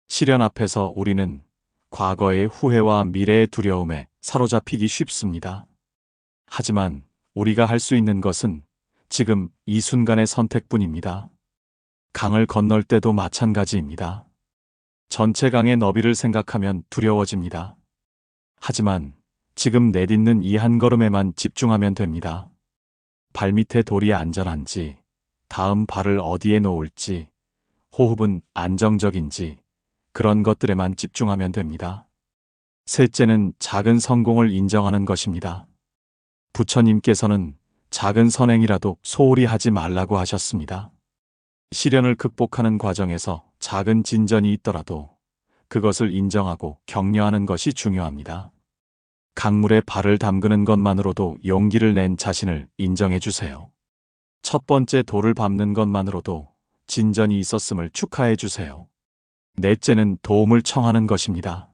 시련 앞에서 우리는 과거의 후회와 미래의 두려움에 사로잡히기 쉽습니다. 하지만 우리가 할 수 있는 것은 지금 이 순간의 선택뿐입니다. 강을 건널 때도 마찬가지입니다. 전체 강의 너비를 생각하면 두려워집니다. 하지만 지금 내딛는 이 한 걸음에만 집중하면 됩니다. 발밑에 돌이 안전한지, 다음 발을 어디에 놓을지, 호흡은 안정적인지, 그런 것들에만 집중하면 됩니다. 셋째는 작은 성공을 인정하는 것입니다. 부처님께서는 작은 선행이라도 소홀히 하지 말라고 하셨습니다. 시련을 극복하는 과정에서 작은 진전이 있더라도 그것을 인정하고 격려하는 것이 중요합니다. 강물에 발을 담그는 것만으로도 용기를 낸 자신을 인정해 주세요. 첫 번째 돌을 밟는 것만으로도 진전이 있었음을 축하해 주세요. 넷째는 도움을 청하는 것입니다.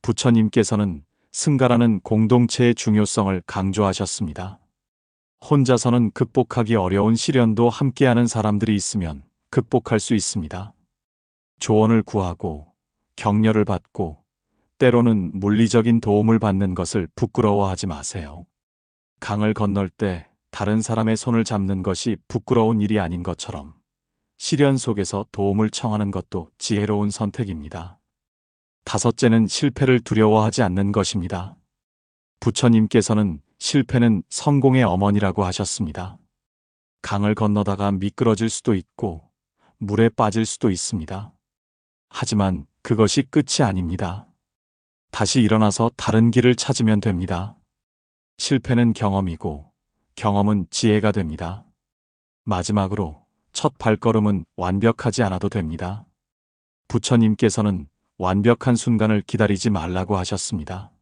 부처님께서는 승가라는 공동체의 중요성을 강조하셨습니다. 혼자서는 극복하기 어려운 시련도 함께하는 사람들이 있으면 극복할 수 있습니다. 조언을 구하고 격려를 받고 때로는 물리적인 도움을 받는 것을 부끄러워하지 마세요. 강을 건널 때 다른 사람의 손을 잡는 것이 부끄러운 일이 아닌 것처럼 시련 속에서 도움을 청하는 것도 지혜로운 선택입니다. 다섯째는 실패를 두려워하지 않는 것입니다. 부처님께서는 실패는 성공의 어머니라고 하셨습니다. 강을 건너다가 미끄러질 수도 있고 물에 빠질 수도 있습니다. 하지만 그것이 끝이 아닙니다. 다시 일어나서 다른 길을 찾으면 됩니다. 실패는 경험이고 경험은 지혜가 됩니다. 마지막으로 첫 발걸음은 완벽하지 않아도 됩니다. 부처님께서는 완벽한 순간을 기다리지 말라고 하셨습니다.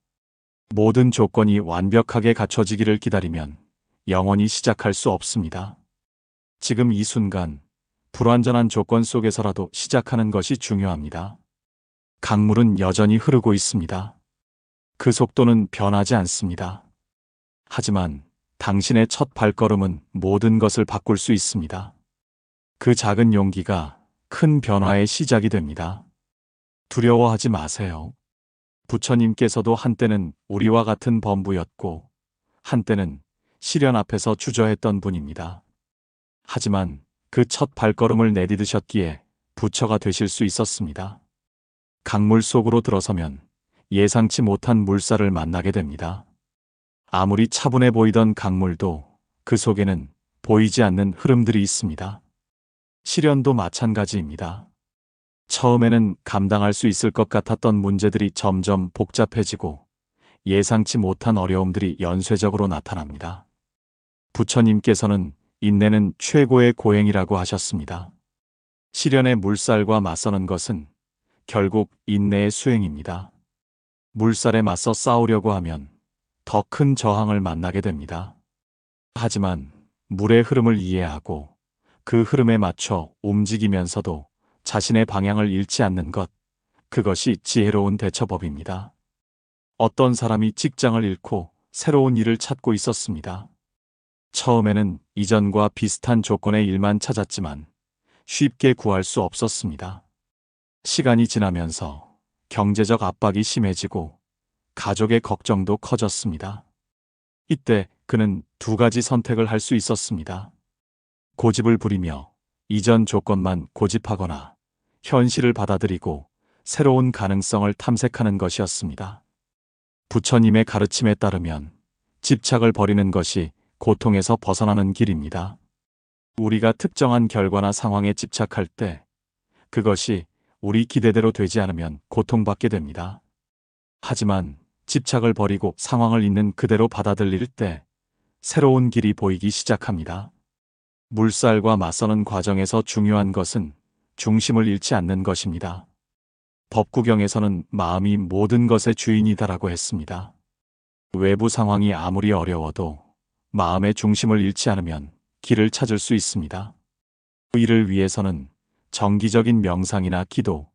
모든 조건이 완벽하게 갖춰지기를 기다리면 영원히 시작할 수 없습니다. 지금 이 순간, 불완전한 조건 속에서라도 시작하는 것이 중요합니다. 강물은 여전히 흐르고 있습니다. 그 속도는 변하지 않습니다. 하지만 당신의 첫 발걸음은 모든 것을 바꿀 수 있습니다. 그 작은 용기가 큰 변화의 시작이 됩니다. 두려워하지 마세요. 부처님께서도 한때는 우리와 같은 범부였고, 한때는 시련 앞에서 주저했던 분입니다. 하지만 그 첫 발걸음을 내디디셨기에 부처가 되실 수 있었습니다. 강물 속으로 들어서면 예상치 못한 물살을 만나게 됩니다. 아무리 차분해 보이던 강물도 그 속에는 보이지 않는 흐름들이 있습니다. 시련도 마찬가지입니다. 처음에는 감당할 수 있을 것 같았던 문제들이 점점 복잡해지고 예상치 못한 어려움들이 연쇄적으로 나타납니다. 부처님께서는 인내는 최고의 고행이라고 하셨습니다. 시련의 물살과 맞서는 것은 결국 인내의 수행입니다. 물살에 맞서 싸우려고 하면 더 큰 저항을 만나게 됩니다. 하지만 물의 흐름을 이해하고 그 흐름에 맞춰 움직이면서도 자신의 방향을 잃지 않는 것, 그것이 지혜로운 대처법입니다. 어떤 사람이 직장을 잃고 새로운 일을 찾고 있었습니다. 처음에는 이전과 비슷한 조건의 일만 찾았지만 쉽게 구할 수 없었습니다. 시간이 지나면서 경제적 압박이 심해지고 가족의 걱정도 커졌습니다. 이때 그는 두 가지 선택을 할 수 있었습니다. 고집을 부리며 이전 조건만 고집하거나 현실을 받아들이고 새로운 가능성을 탐색하는 것이었습니다. 부처님의 가르침에 따르면 집착을 버리는 것이 고통에서 벗어나는 길입니다. 우리가 특정한 결과나 상황에 집착할 때 그것이 우리 기대대로 되지 않으면 고통받게 됩니다. 하지만 집착을 버리고 상황을 있는 그대로 받아들일 때 새로운 길이 보이기 시작합니다. 물살과 맞서는 과정에서 중요한 것은 중심을 잃지 않는 것입니다. 법구경에서는 마음이 모든 것의 주인이다라고 했습니다. 외부 상황이 아무리 어려워도 마음의 중심을 잃지 않으면 길을 찾을 수 있습니다. 이를 위해서는 정기적인 명상이나 기도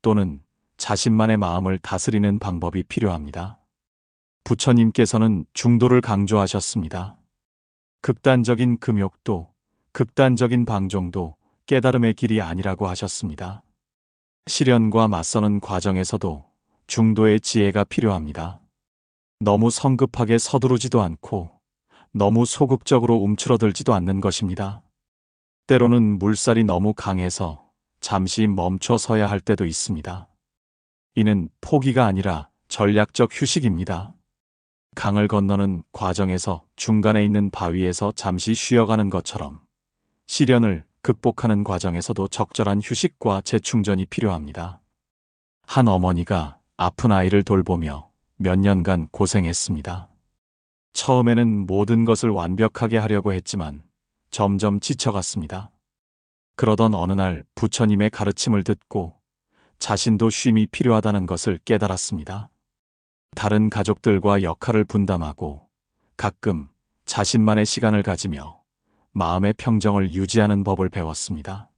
또는 자신만의 마음을 다스리는 방법이 필요합니다. 부처님께서는 중도를 강조하셨습니다. 극단적인 금욕도, 극단적인 방종도 깨달음의 길이 아니라고 하셨습니다. 시련과 맞서는 과정에서도 중도의 지혜가 필요합니다. 너무 성급하게 서두르지도 않고 너무 소극적으로 움츠러들지도 않는 것입니다. 때로는 물살이 너무 강해서 잠시 멈춰 서야 할 때도 있습니다. 이는 포기가 아니라 전략적 휴식입니다. 강을 건너는 과정에서 중간에 있는 바위에서 잠시 쉬어가는 것처럼 시련을 극복하는 과정에서도 적절한 휴식과 재충전이 필요합니다. 한 어머니가 아픈 아이를 돌보며 몇 년간 고생했습니다. 처음에는 모든 것을 완벽하게 하려고 했지만 점점 지쳐갔습니다. 그러던 어느 날 부처님의 가르침을 듣고 자신도 쉼이 필요하다는 것을 깨달았습니다. 다른 가족들과 역할을 분담하고 가끔 자신만의 시간을 가지며 마음의 평정을 유지하는 법을 배웠습니다.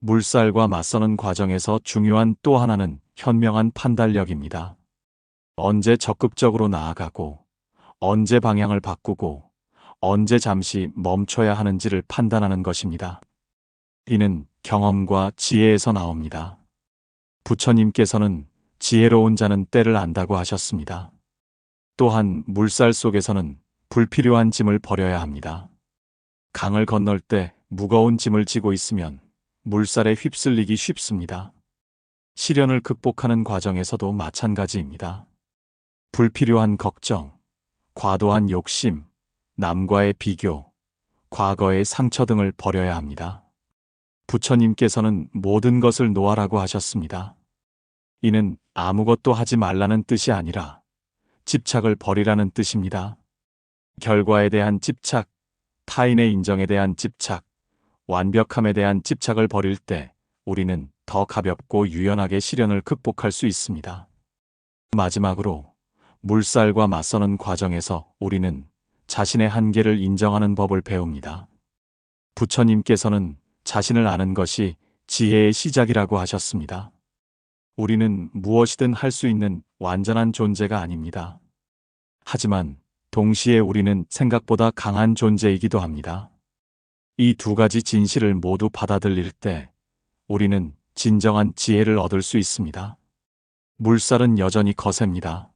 물살과 맞서는 과정에서 중요한 또 하나는 현명한 판단력입니다. 언제 적극적으로 나아가고 언제 방향을 바꾸고 언제 잠시 멈춰야 하는지를 판단하는 것입니다. 이는 경험과 지혜에서 나옵니다. 부처님께서는 지혜로운 자는 때를 안다고 하셨습니다. 또한 물살 속에서는 불필요한 짐을 버려야 합니다. 강을 건널 때 무거운 짐을 지고 있으면 물살에 휩쓸리기 쉽습니다. 시련을 극복하는 과정에서도 마찬가지입니다. 불필요한 걱정, 과도한 욕심, 남과의 비교, 과거의 상처 등을 버려야 합니다. 부처님께서는 모든 것을 놓아라고 하셨습니다. 이는 아무것도 하지 말라는 뜻이 아니라 집착을 버리라는 뜻입니다. 결과에 대한 집착, 타인의 인정에 대한 집착, 완벽함에 대한 집착을 버릴 때 우리는 더 가볍고 유연하게 시련을 극복할 수 있습니다. 마지막으로 물살과 맞서는 과정에서 우리는 자신의 한계를 인정하는 법을 배웁니다. 부처님께서는 자신을 아는 것이 지혜의 시작이라고 하셨습니다. 우리는 무엇이든 할 수 있는 완전한 존재가 아닙니다. 하지만 동시에 우리는 생각보다 강한 존재이기도 합니다. 이 두 가지 진실을 모두 받아들일 때 우리는 진정한 지혜를 얻을 수 있습니다. 물살은 여전히 거셉니다.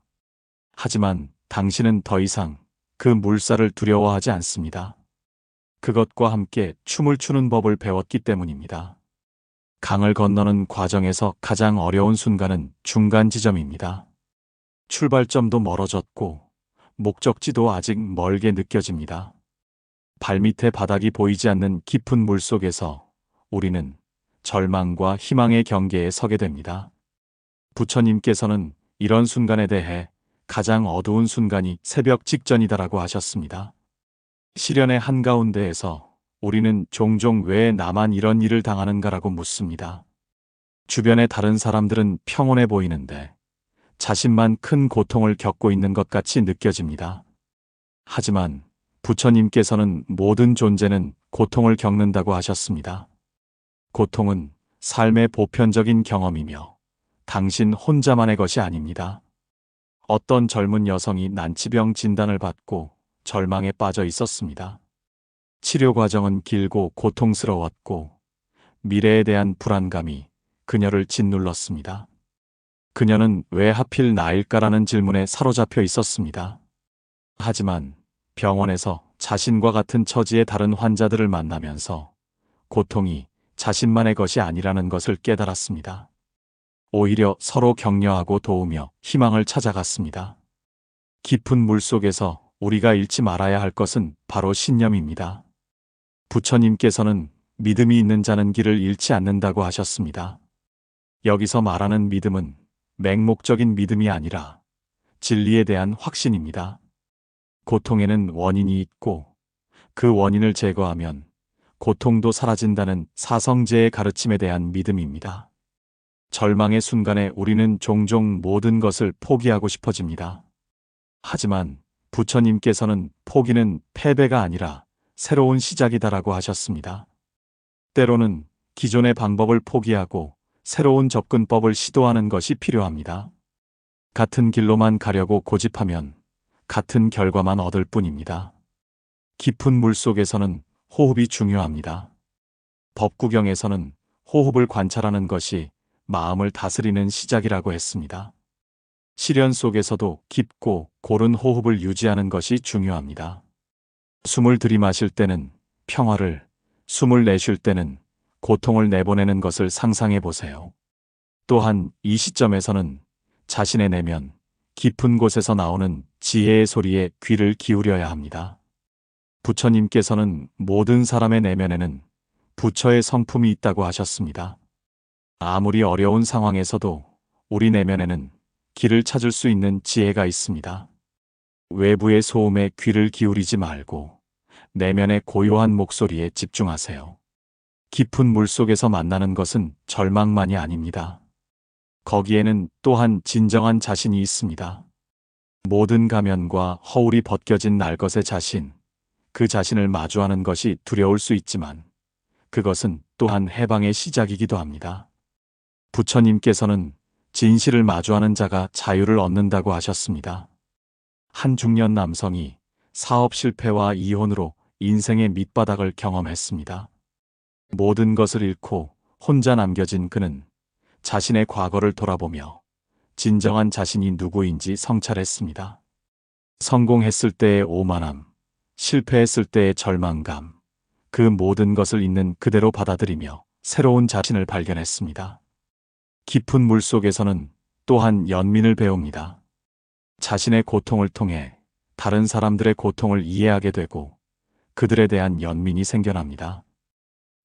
하지만 당신은 더 이상 그 물살을 두려워하지 않습니다. 그것과 함께 춤을 추는 법을 배웠기 때문입니다. 강을 건너는 과정에서 가장 어려운 순간은 중간 지점입니다. 출발점도 멀어졌고 목적지도 아직 멀게 느껴집니다. 발밑에 바닥이 보이지 않는 깊은 물 속에서 우리는 절망과 희망의 경계에 서게 됩니다. 부처님께서는 이런 순간에 대해 가장 어두운 순간이 새벽 직전이다라고 하셨습니다. 시련의 한가운데에서 우리는 종종 왜 나만 이런 일을 당하는가라고 묻습니다. 주변의 다른 사람들은 평온해 보이는데 자신만 큰 고통을 겪고 있는 것 같이 느껴집니다. 하지만 부처님께서는 모든 존재는 고통을 겪는다고 하셨습니다. 고통은 삶의 보편적인 경험이며 당신 혼자만의 것이 아닙니다. 어떤 젊은 여성이 난치병 진단을 받고 절망에 빠져 있었습니다. 치료 과정은 길고 고통스러웠고 미래에 대한 불안감이 그녀를 짓눌렀습니다. 그녀는 왜 하필 나일까라는 질문에 사로잡혀 있었습니다. 하지만 병원에서 자신과 같은 처지의 다른 환자들을 만나면서 고통이 자신만의 것이 아니라는 것을 깨달았습니다. 오히려 서로 격려하고 도우며 희망을 찾아갔습니다. 깊은 물 속에서 우리가 잃지 말아야 할 것은 바로 신념입니다. 부처님께서는 믿음이 있는 자는 길을 잃지 않는다고 하셨습니다. 여기서 말하는 믿음은 맹목적인 믿음이 아니라 진리에 대한 확신입니다. 고통에는 원인이 있고 그 원인을 제거하면 고통도 사라진다는 사성제의 가르침에 대한 믿음입니다. 절망의 순간에 우리는 종종 모든 것을 포기하고 싶어집니다. 하지만 부처님께서는 포기는 패배가 아니라 새로운 시작이다라고 하셨습니다. 때로는 기존의 방법을 포기하고 새로운 접근법을 시도하는 것이 필요합니다. 같은 길로만 가려고 고집하면 같은 결과만 얻을 뿐입니다. 깊은 물 속에서는 호흡이 중요합니다. 법구경에서는 호흡을 관찰하는 것이 마음을 다스리는 시작이라고 했습니다. 시련 속에서도 깊고 고른 호흡을 유지하는 것이 중요합니다. 숨을 들이마실 때는 평화를, 숨을 내쉴 때는 고통을 내보내는 것을 상상해 보세요. 또한 이 시점에서는 자신의 내면, 깊은 곳에서 나오는 지혜의 소리에 귀를 기울여야 합니다. 부처님께서는 모든 사람의 내면에는 부처의 성품이 있다고 하셨습니다. 아무리 어려운 상황에서도 우리 내면에는 길을 찾을 수 있는 지혜가 있습니다. 외부의 소음에 귀를 기울이지 말고 내면의 고요한 목소리에 집중하세요. 깊은 물 속에서 만나는 것은 절망만이 아닙니다. 거기에는 또한 진정한 자신이 있습니다. 모든 가면과 허울이 벗겨진 날것의 자신, 그 자신을 마주하는 것이 두려울 수 있지만 그것은 또한 해방의 시작이기도 합니다. 부처님께서는 진실을 마주하는 자가 자유를 얻는다고 하셨습니다. 한 중년 남성이 사업 실패와 이혼으로 인생의 밑바닥을 경험했습니다. 모든 것을 잃고 혼자 남겨진 그는 자신의 과거를 돌아보며 진정한 자신이 누구인지 성찰했습니다. 성공했을 때의 오만함, 실패했을 때의 절망감, 그 모든 것을 있는 그대로 받아들이며 새로운 자신을 발견했습니다. 깊은 물 속에서는 또한 연민을 배웁니다. 자신의 고통을 통해 다른 사람들의 고통을 이해하게 되고 그들에 대한 연민이 생겨납니다.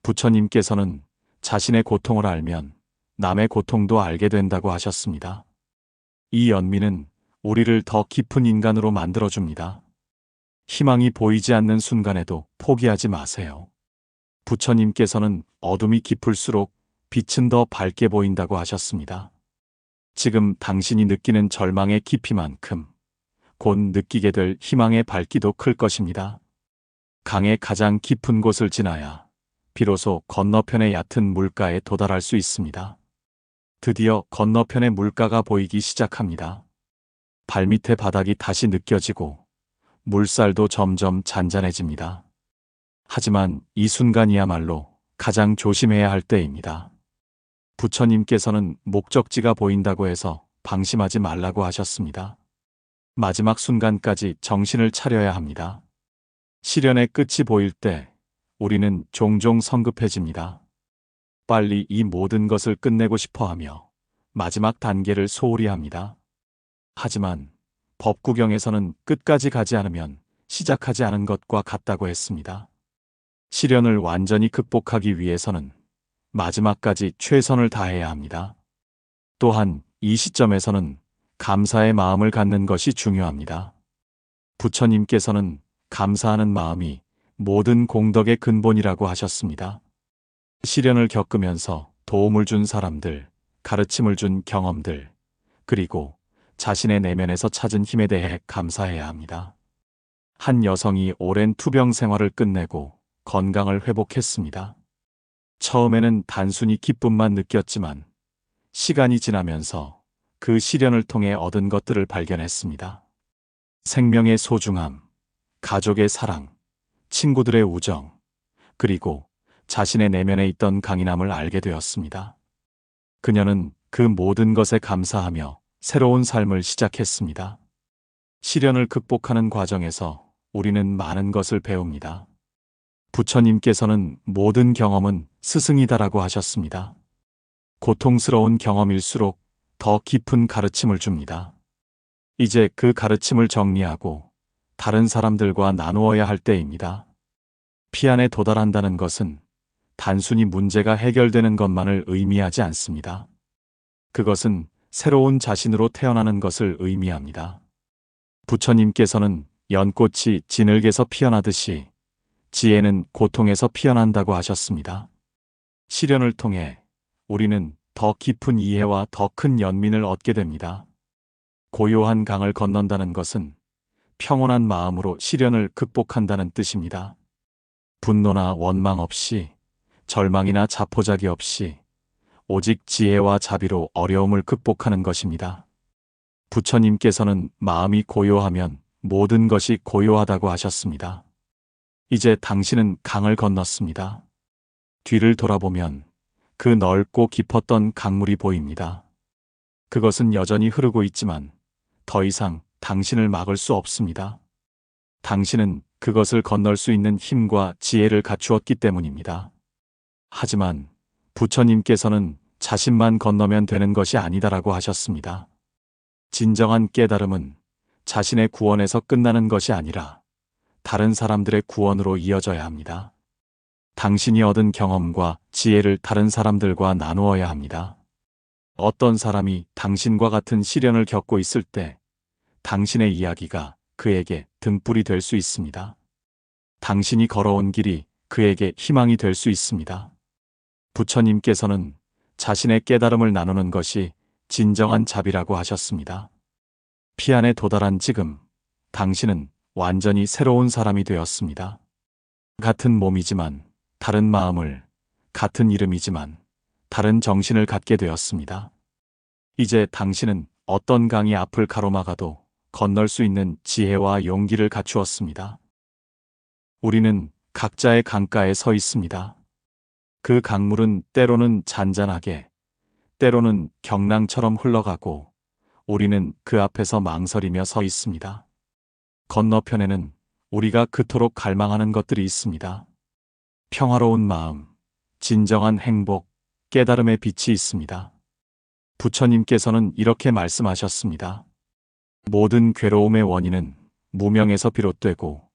부처님께서는 자신의 고통을 알면 남의 고통도 알게 된다고 하셨습니다. 이 연민은 우리를 더 깊은 인간으로 만들어줍니다. 희망이 보이지 않는 순간에도 포기하지 마세요. 부처님께서는 어둠이 깊을수록 빛은 더 밝게 보인다고 하셨습니다. 지금 당신이 느끼는 절망의 깊이만큼 곧 느끼게 될 희망의 밝기도 클 것입니다. 강의 가장 깊은 곳을 지나야 비로소 건너편의 얕은 물가에 도달할 수 있습니다. 드디어 건너편의 물가가 보이기 시작합니다. 발밑의 바닥이 다시 느껴지고 물살도 점점 잔잔해집니다. 하지만 이 순간이야말로 가장 조심해야 할 때입니다. 부처님께서는 목적지가 보인다고 해서 방심하지 말라고 하셨습니다. 마지막 순간까지 정신을 차려야 합니다. 시련의 끝이 보일 때 우리는 종종 성급해집니다. 빨리 이 모든 것을 끝내고 싶어하며 마지막 단계를 소홀히 합니다. 하지만 법구경에서는 끝까지 가지 않으면 시작하지 않은 것과 같다고 했습니다. 시련을 완전히 극복하기 위해서는 마지막까지 최선을 다해야 합니다. 또한 이 시점에서는 감사의 마음을 갖는 것이 중요합니다. 부처님께서는 감사하는 마음이 모든 공덕의 근본이라고 하셨습니다. 시련을 겪으면서 도움을 준 사람들, 가르침을 준 경험들, 그리고 자신의 내면에서 찾은 힘에 대해 감사해야 합니다. 한 여성이 오랜 투병 생활을 끝내고 건강을 회복했습니다. 처음에는 단순히 기쁨만 느꼈지만 시간이 지나면서 그 시련을 통해 얻은 것들을 발견했습니다. 생명의 소중함, 가족의 사랑, 친구들의 우정, 그리고 자신의 내면에 있던 강인함을 알게 되었습니다. 그녀는 그 모든 것에 감사하며 새로운 삶을 시작했습니다. 시련을 극복하는 과정에서 우리는 많은 것을 배웁니다. 부처님께서는 모든 경험은 스승이다라고 하셨습니다. 고통스러운 경험일수록 더 깊은 가르침을 줍니다. 이제 그 가르침을 정리하고 다른 사람들과 나누어야 할 때입니다. 피안에 도달한다는 것은 단순히 문제가 해결되는 것만을 의미하지 않습니다. 그것은 새로운 자신으로 태어나는 것을 의미합니다. 부처님께서는 연꽃이 진흙에서 피어나듯이 지혜는 고통에서 피어난다고 하셨습니다. 시련을 통해 우리는 더 깊은 이해와 더 큰 연민을 얻게 됩니다. 고요한 강을 건넌다는 것은 평온한 마음으로 시련을 극복한다는 뜻입니다. 분노나 원망 없이, 절망이나 자포자기 없이 오직 지혜와 자비로 어려움을 극복하는 것입니다. 부처님께서는 마음이 고요하면 모든 것이 고요하다고 하셨습니다. 이제 당신은 강을 건넜습니다. 뒤를 돌아보면 그 넓고 깊었던 강물이 보입니다. 그것은 여전히 흐르고 있지만 더 이상 당신을 막을 수 없습니다. 당신은 그것을 건널 수 있는 힘과 지혜를 갖추었기 때문입니다. 하지만 부처님께서는 자신만 건너면 되는 것이 아니다라고 하셨습니다. 진정한 깨달음은 자신의 구원에서 끝나는 것이 아니라 다른 사람들의 구원으로 이어져야 합니다. 당신이 얻은 경험과 지혜를 다른 사람들과 나누어야 합니다. 어떤 사람이 당신과 같은 시련을 겪고 있을 때 당신의 이야기가 그에게 등불이 될 수 있습니다. 당신이 걸어온 길이 그에게 희망이 될 수 있습니다. 부처님께서는 자신의 깨달음을 나누는 것이 진정한 자비라고 하셨습니다. 피안에 도달한 지금 당신은 완전히 새로운 사람이 되었습니다. 같은 몸이지만 다른 마음을, 같은 이름이지만 다른 정신을 갖게 되었습니다. 이제 당신은 어떤 강이 앞을 가로막아도 건널 수 있는 지혜와 용기를 갖추었습니다. 우리는 각자의 강가에 서 있습니다. 그 강물은 때로는 잔잔하게, 때로는 경랑처럼 흘러가고 우리는 그 앞에서 망설이며 서 있습니다. 건너편에는 우리가 그토록 갈망하는 것들이 있습니다. 평화로운 마음, 진정한 행복, 깨달음의 빛이 있습니다. 부처님께서는 이렇게 말씀하셨습니다. 모든 괴로움의 원인은 무명에서 비롯되고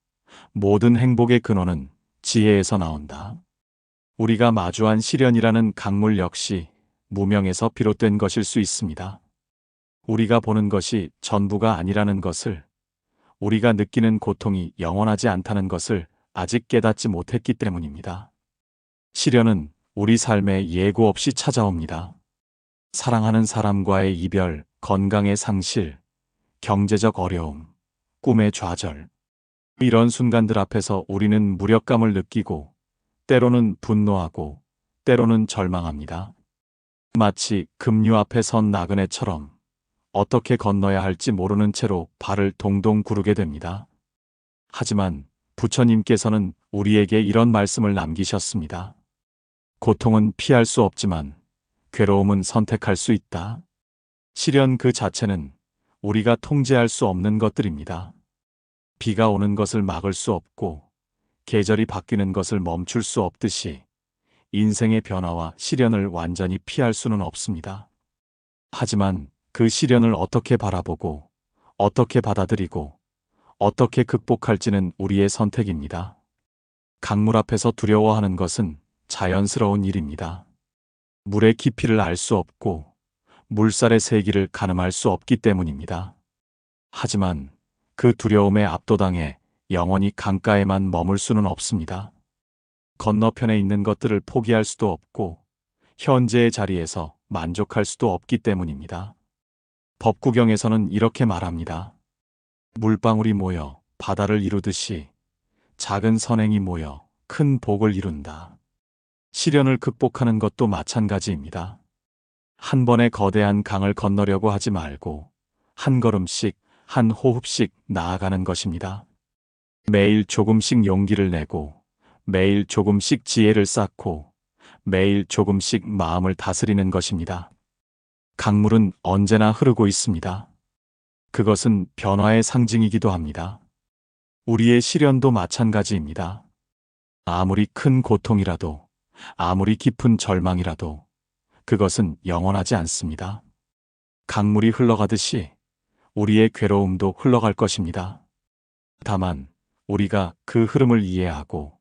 모든 행복의 근원은 지혜에서 나온다. 우리가 마주한 시련이라는 강물 역시 무명에서 비롯된 것일 수 있습니다. 우리가 보는 것이 전부가 아니라는 것을, 우리가 느끼는 고통이 영원하지 않다는 것을 아직 깨닫지 못했기 때문입니다. 시련은 우리 삶에 예고 없이 찾아옵니다. 사랑하는 사람과의 이별, 건강의 상실, 경제적 어려움, 꿈의 좌절. 이런 순간들 앞에서 우리는 무력감을 느끼고 때로는 분노하고 때로는 절망합니다. 마치 급류 앞에 선 나그네처럼 어떻게 건너야 할지 모르는 채로 발을 동동 구르게 됩니다. 하지만 부처님께서는 우리에게 이런 말씀을 남기셨습니다. 고통은 피할 수 없지만 괴로움은 선택할 수 있다. 시련 그 자체는 우리가 통제할 수 없는 것들입니다. 비가 오는 것을 막을 수 없고 계절이 바뀌는 것을 멈출 수 없듯이 인생의 변화와 시련을 완전히 피할 수는 없습니다. 하지만 그 시련을 어떻게 바라보고 어떻게 받아들이고 어떻게 극복할지는 우리의 선택입니다. 강물 앞에서 두려워하는 것은 자연스러운 일입니다. 물의 깊이를 알 수 없고 물살의 세기를 가늠할 수 없기 때문입니다. 하지만 그 두려움에 압도당해 영원히 강가에만 머물 수는 없습니다. 건너편에 있는 것들을 포기할 수도 없고 현재의 자리에서 만족할 수도 없기 때문입니다. 법구경에서는 이렇게 말합니다. 물방울이 모여 바다를 이루듯이 작은 선행이 모여 큰 복을 이룬다. 시련을 극복하는 것도 마찬가지입니다. 한 번에 거대한 강을 건너려고 하지 말고 한 걸음씩, 한 호흡씩 나아가는 것입니다. 매일 조금씩 용기를 내고, 매일 조금씩 지혜를 쌓고, 매일 조금씩 마음을 다스리는 것입니다. 강물은 언제나 흐르고 있습니다. 그것은 변화의 상징이기도 합니다. 우리의 시련도 마찬가지입니다. 아무리 큰 고통이라도, 아무리 깊은 절망이라도 그것은 영원하지 않습니다. 강물이 흘러가듯이 우리의 괴로움도 흘러갈 것입니다. 다만 우리가 그 흐름을 이해하고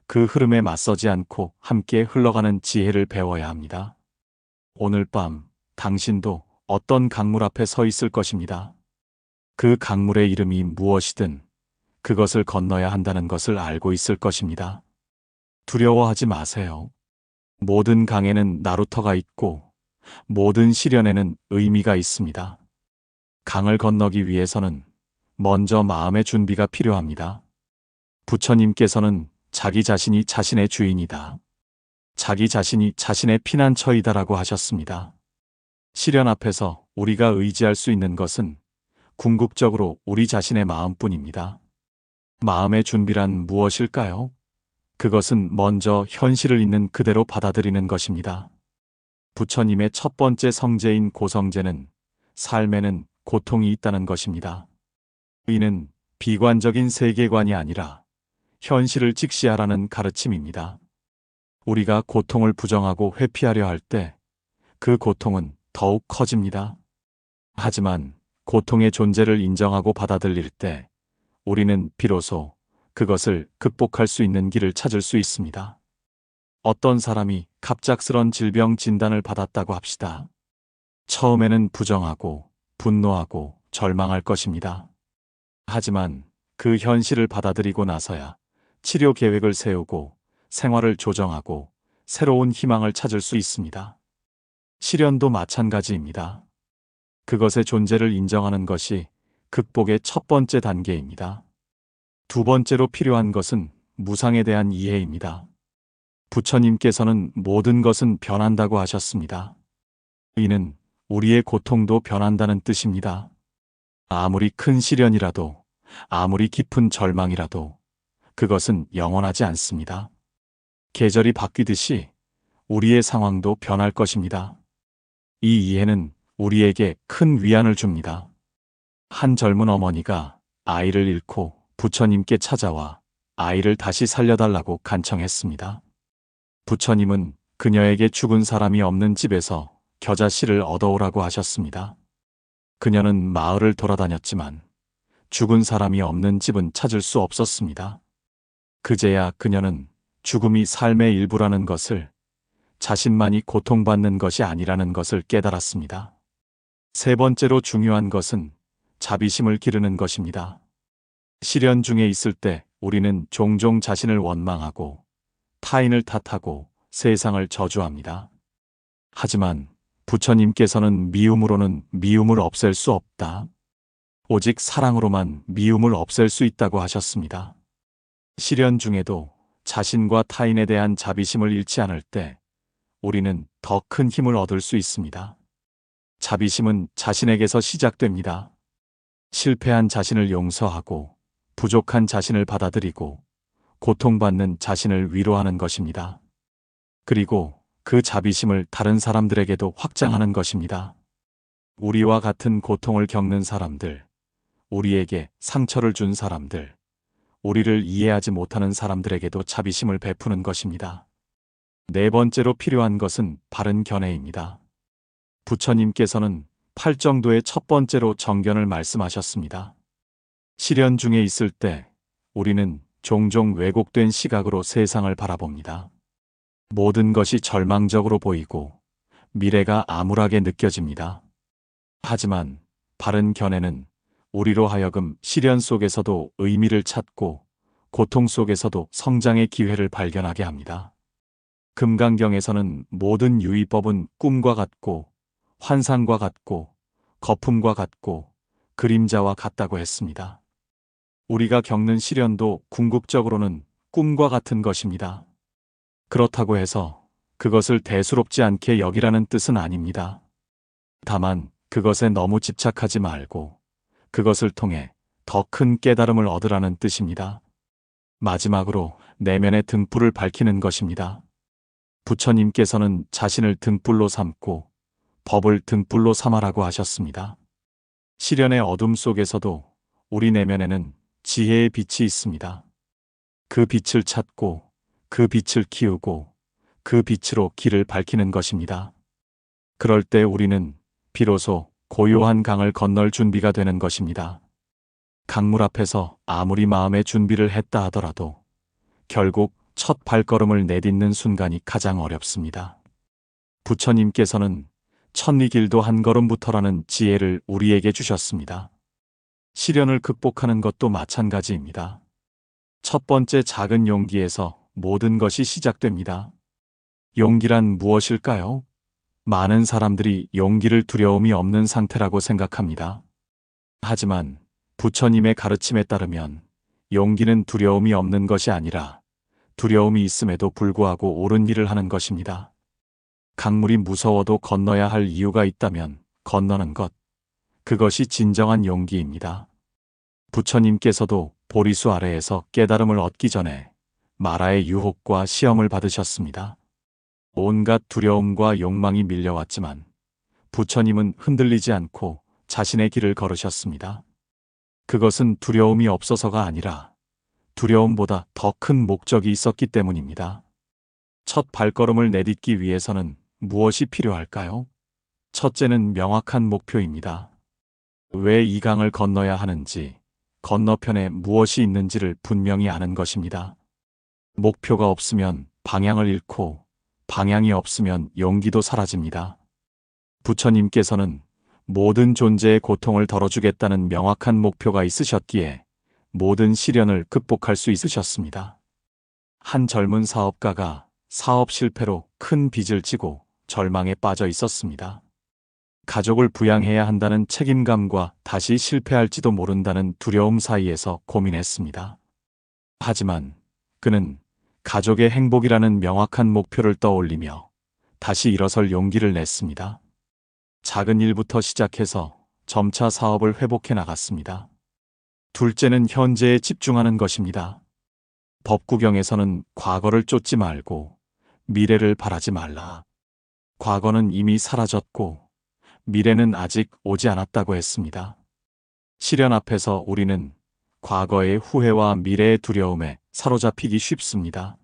그 흐름에 맞서지 않고 함께 흘러가는 지혜를 배워야 합니다. 오늘 밤 당신도 어떤 강물 앞에 서 있을 것입니다. 그 강물의 이름이 무엇이든 그것을 건너야 한다는 것을 알고 있을 것입니다. 두려워하지 마세요. 모든 강에는 나루터가 있고 모든 시련에는 의미가 있습니다. 강을 건너기 위해서는 먼저 마음의 준비가 필요합니다. 부처님께서는 자기 자신이 자신의 주인이다. 자기 자신이 자신의 피난처이다라고 하셨습니다. 시련 앞에서 우리가 의지할 수 있는 것은 궁극적으로 우리 자신의 마음뿐입니다. 마음의 준비란 무엇일까요? 그것은 먼저 현실을 있는 그대로 받아들이는 것입니다. 부처님의 첫 번째 성제인 고성제는 삶에는 고통이 있다는 것입니다. 이는 비관적인 세계관이 아니라 현실을 직시하라는 가르침입니다. 우리가 고통을 부정하고 회피하려 할 때 그 고통은 더욱 커집니다. 하지만 고통의 존재를 인정하고 받아들일 때 우리는 비로소 그것을 극복할 수 있는 길을 찾을 수 있습니다. 어떤 사람이 갑작스런 질병 진단을 받았다고 합시다. 처음에는 부정하고 분노하고 절망할 것입니다. 하지만 그 현실을 받아들이고 나서야 치료 계획을 세우고 생활을 조정하고 새로운 희망을 찾을 수 있습니다. 시련도 마찬가지입니다. 그것의 존재를 인정하는 것이 극복의 첫 번째 단계입니다. 두 번째로 필요한 것은 무상에 대한 이해입니다. 부처님께서는 모든 것은 변한다고 하셨습니다. 이는 우리의 고통도 변한다는 뜻입니다. 아무리 큰 시련이라도, 아무리 깊은 절망이라도 그것은 영원하지 않습니다. 계절이 바뀌듯이 우리의 상황도 변할 것입니다. 이 이해는 우리에게 큰 위안을 줍니다. 한 젊은 어머니가 아이를 잃고 부처님께 찾아와 아이를 다시 살려달라고 간청했습니다. 부처님은 그녀에게 죽은 사람이 없는 집에서 겨자씨를 얻어오라고 하셨습니다. 그녀는 마을을 돌아다녔지만 죽은 사람이 없는 집은 찾을 수 없었습니다. 그제야 그녀는 죽음이 삶의 일부라는 것을, 자신만이 고통받는 것이 아니라는 것을 깨달았습니다. 세 번째로 중요한 것은 자비심을 기르는 것입니다. 시련 중에 있을 때 우리는 종종 자신을 원망하고 타인을 탓하고 세상을 저주합니다. 하지만 부처님께서는 미움으로는 미움을 없앨 수 없다. 오직 사랑으로만 미움을 없앨 수 있다고 하셨습니다. 시련 중에도 자신과 타인에 대한 자비심을 잃지 않을 때 우리는 더 큰 힘을 얻을 수 있습니다. 자비심은 자신에게서 시작됩니다. 실패한 자신을 용서하고 부족한 자신을 받아들이고 고통받는 자신을 위로하는 것입니다. 그리고 그 자비심을 다른 사람들에게도 확장하는 것입니다. 우리와 같은 고통을 겪는 사람들, 우리에게 상처를 준 사람들, 우리를 이해하지 못하는 사람들에게도 자비심을 베푸는 것입니다. 네 번째로 필요한 것은 바른 견해입니다. 부처님께서는 팔정도의 첫 번째로 정견을 말씀하셨습니다. 시련 중에 있을 때 우리는 종종 왜곡된 시각으로 세상을 바라봅니다. 모든 것이 절망적으로 보이고 미래가 암울하게 느껴집니다. 하지만 바른 견해는 우리로 하여금 시련 속에서도 의미를 찾고 고통 속에서도 성장의 기회를 발견하게 합니다. 금강경에서는 모든 유의법은 꿈과 같고 환상과 같고 거품과 같고 그림자와 같다고 했습니다. 우리가 겪는 시련도 궁극적으로는 꿈과 같은 것입니다. 그렇다고 해서 그것을 대수롭지 않게 여기라는 뜻은 아닙니다. 다만 그것에 너무 집착하지 말고 그것을 통해 더 큰 깨달음을 얻으라는 뜻입니다. 마지막으로 내면의 등불을 밝히는 것입니다. 부처님께서는 자신을 등불로 삼고 법을 등불로 삼아라고 하셨습니다. 시련의 어둠 속에서도 우리 내면에는 지혜의 빛이 있습니다. 그 빛을 찾고 그 빛을 키우고 그 빛으로 길을 밝히는 것입니다. 그럴 때 우리는 비로소 고요한 강을 건널 준비가 되는 것입니다. 강물 앞에서 아무리 마음의 준비를 했다 하더라도 결국 첫 발걸음을 내딛는 순간이 가장 어렵습니다. 부처님께서는 천리길도 한 걸음부터라는 지혜를 우리에게 주셨습니다. 시련을 극복하는 것도 마찬가지입니다. 첫 번째 작은 용기에서 모든 것이 시작됩니다. 용기란 무엇일까요? 많은 사람들이 용기를 두려움이 없는 상태라고 생각합니다. 하지만 부처님의 가르침에 따르면 용기는 두려움이 없는 것이 아니라 두려움이 있음에도 불구하고 옳은 일을 하는 것입니다. 강물이 무서워도 건너야 할 이유가 있다면 건너는 것, 그것이 진정한 용기입니다. 부처님께서도 보리수 아래에서 깨달음을 얻기 전에 마라의 유혹과 시험을 받으셨습니다. 온갖 두려움과 욕망이 밀려왔지만 부처님은 흔들리지 않고 자신의 길을 걸으셨습니다. 그것은 두려움이 없어서가 아니라 두려움보다 더 큰 목적이 있었기 때문입니다. 첫 발걸음을 내딛기 위해서는 무엇이 필요할까요? 첫째는 명확한 목표입니다. 왜 이 강을 건너야 하는지, 건너편에 무엇이 있는지를 분명히 아는 것입니다. 목표가 없으면 방향을 잃고 방향이 없으면 용기도 사라집니다. 부처님께서는 모든 존재의 고통을 덜어주겠다는 명확한 목표가 있으셨기에 모든 시련을 극복할 수 있으셨습니다. 한 젊은 사업가가 사업 실패로 큰 빚을 지고 절망에 빠져 있었습니다. 가족을 부양해야 한다는 책임감과 다시 실패할지도 모른다는 두려움 사이에서 고민했습니다. 하지만 그는 가족의 행복이라는 명확한 목표를 떠올리며 다시 일어설 용기를 냈습니다. 작은 일부터 시작해서 점차 사업을 회복해 나갔습니다. 둘째는 현재에 집중하는 것입니다. 법구경에서는 과거를 쫓지 말고 미래를 바라지 말라. 과거는 이미 사라졌고 미래는 아직 오지 않았다고 했습니다. 시련 앞에서 우리는 과거의 후회와 미래의 두려움에 사로잡히기 쉽습니다.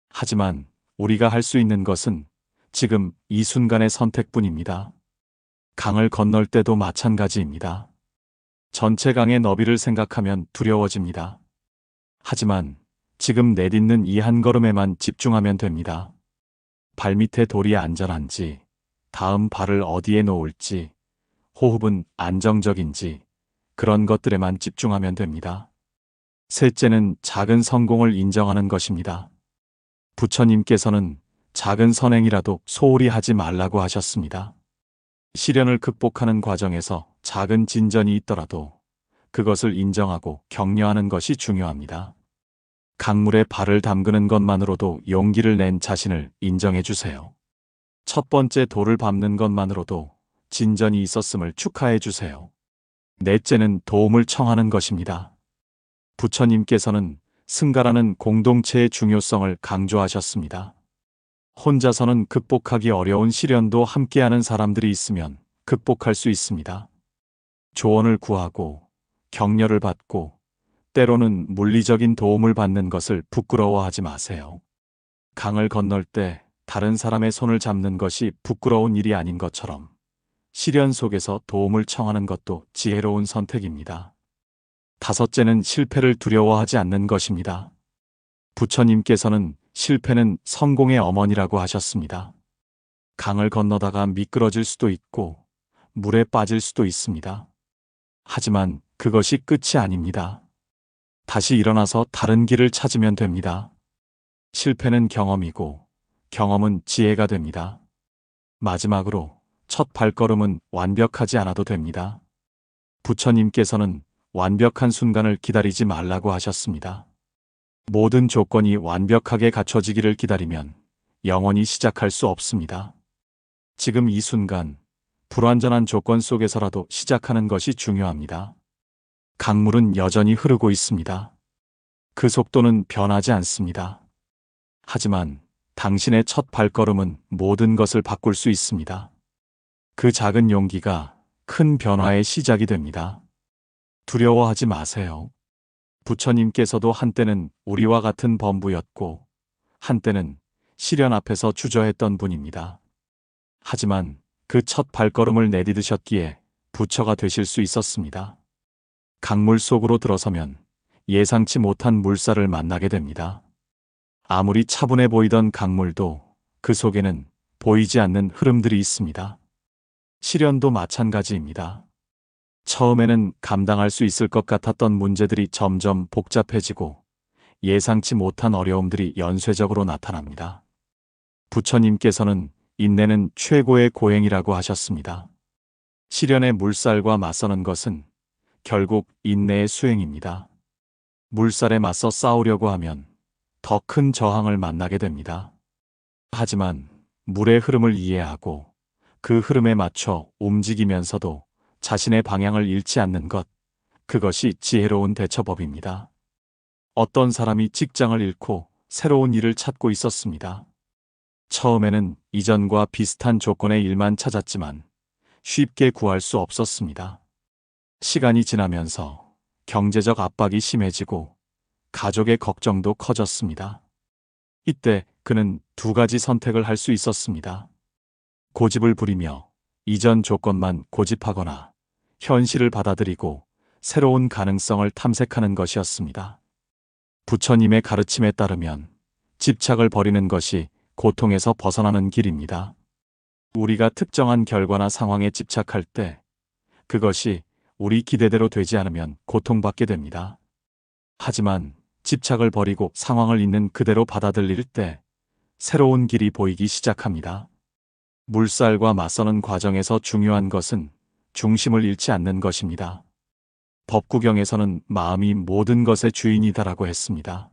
하지만 우리가 할 수 있는 것은 지금 이 순간의 선택뿐입니다. 강을 건널 때도 마찬가지입니다. 전체 강의 너비를 생각하면 두려워집니다. 하지만 지금 내딛는 이 한 걸음에만 집중하면 됩니다. 발밑에 돌이 안전한지, 다음 발을 어디에 놓을지, 호흡은 안정적인지, 그런 것들에만 집중하면 됩니다. 셋째는 작은 성공을 인정하는 것입니다. 부처님께서는 작은 선행이라도 소홀히 하지 말라고 하셨습니다. 시련을 극복하는 과정에서 작은 진전이 있더라도 그것을 인정하고 격려하는 것이 중요합니다. 강물에 발을 담그는 것만으로도 용기를 낸 자신을 인정해 주세요. 첫 번째 돌을 밟는 것만으로도 진전이 있었음을 축하해 주세요. 넷째는 도움을 청하는 것입니다. 부처님께서는 승가라는 공동체의 중요성을 강조하셨습니다. 혼자서는 극복하기 어려운 시련도 함께하는 사람들이 있으면 극복할 수 있습니다. 조언을 구하고 격려를 받고 때로는 물리적인 도움을 받는 것을 부끄러워하지 마세요. 강을 건널 때 다른 사람의 손을 잡는 것이 부끄러운 일이 아닌 것처럼 시련 속에서 도움을 청하는 것도 지혜로운 선택입니다. 다섯째는 실패를 두려워하지 않는 것입니다. 부처님께서는 실패는 성공의 어머니라고 하셨습니다. 강을 건너다가 미끄러질 수도 있고 물에 빠질 수도 있습니다. 하지만 그것이 끝이 아닙니다. 다시 일어나서 다른 길을 찾으면 됩니다. 실패는 경험이고 경험은 지혜가 됩니다. 마지막으로 첫 발걸음은 완벽하지 않아도 됩니다. 부처님께서는 완벽한 순간을 기다리지 말라고 하셨습니다. 모든 조건이 완벽하게 갖춰지기를 기다리면 영원히 시작할 수 없습니다. 지금 이 순간, 불완전한 조건 속에서라도 시작하는 것이 중요합니다. 강물은 여전히 흐르고 있습니다. 그 속도는 변하지 않습니다. 하지만 당신의 첫 발걸음은 모든 것을 바꿀 수 있습니다. 그 작은 용기가 큰 변화의 시작이 됩니다. 두려워하지 마세요. 부처님께서도 한때는 우리와 같은 범부였고, 한때는 시련 앞에서 주저했던 분입니다. 하지만 그 첫 발걸음을 내디디셨기에 부처가 되실 수 있었습니다. 강물 속으로 들어서면 예상치 못한 물살을 만나게 됩니다. 아무리 차분해 보이던 강물도 그 속에는 보이지 않는 흐름들이 있습니다. 시련도 마찬가지입니다. 처음에는 감당할 수 있을 것 같았던 문제들이 점점 복잡해지고 예상치 못한 어려움들이 연쇄적으로 나타납니다. 부처님께서는 인내는 최고의 고행이라고 하셨습니다. 시련의 물살과 맞서는 것은 결국 인내의 수행입니다. 물살에 맞서 싸우려고 하면 더 큰 저항을 만나게 됩니다. 하지만 물의 흐름을 이해하고 그 흐름에 맞춰 움직이면서도 자신의 방향을 잃지 않는 것, 그것이 지혜로운 대처법입니다. 어떤 사람이 직장을 잃고 새로운 일을 찾고 있었습니다. 처음에는 이전과 비슷한 조건의 일만 찾았지만 쉽게 구할 수 없었습니다. 시간이 지나면서 경제적 압박이 심해지고 가족의 걱정도 커졌습니다. 이때 그는 두 가지 선택을 할 수 있었습니다. 고집을 부리며 이전 조건만 고집하거나 현실을 받아들이고 새로운 가능성을 탐색하는 것이었습니다. 부처님의 가르침에 따르면 집착을 버리는 것이 고통에서 벗어나는 길입니다. 우리가 특정한 결과나 상황에 집착할 때 그것이 우리 기대대로 되지 않으면 고통받게 됩니다. 하지만 집착을 버리고 상황을 있는 그대로 받아들일 때 새로운 길이 보이기 시작합니다. 물살과 맞서는 과정에서 중요한 것은 중심을 잃지 않는 것입니다. 법구경에서는 마음이 모든 것의 주인이다라고 했습니다.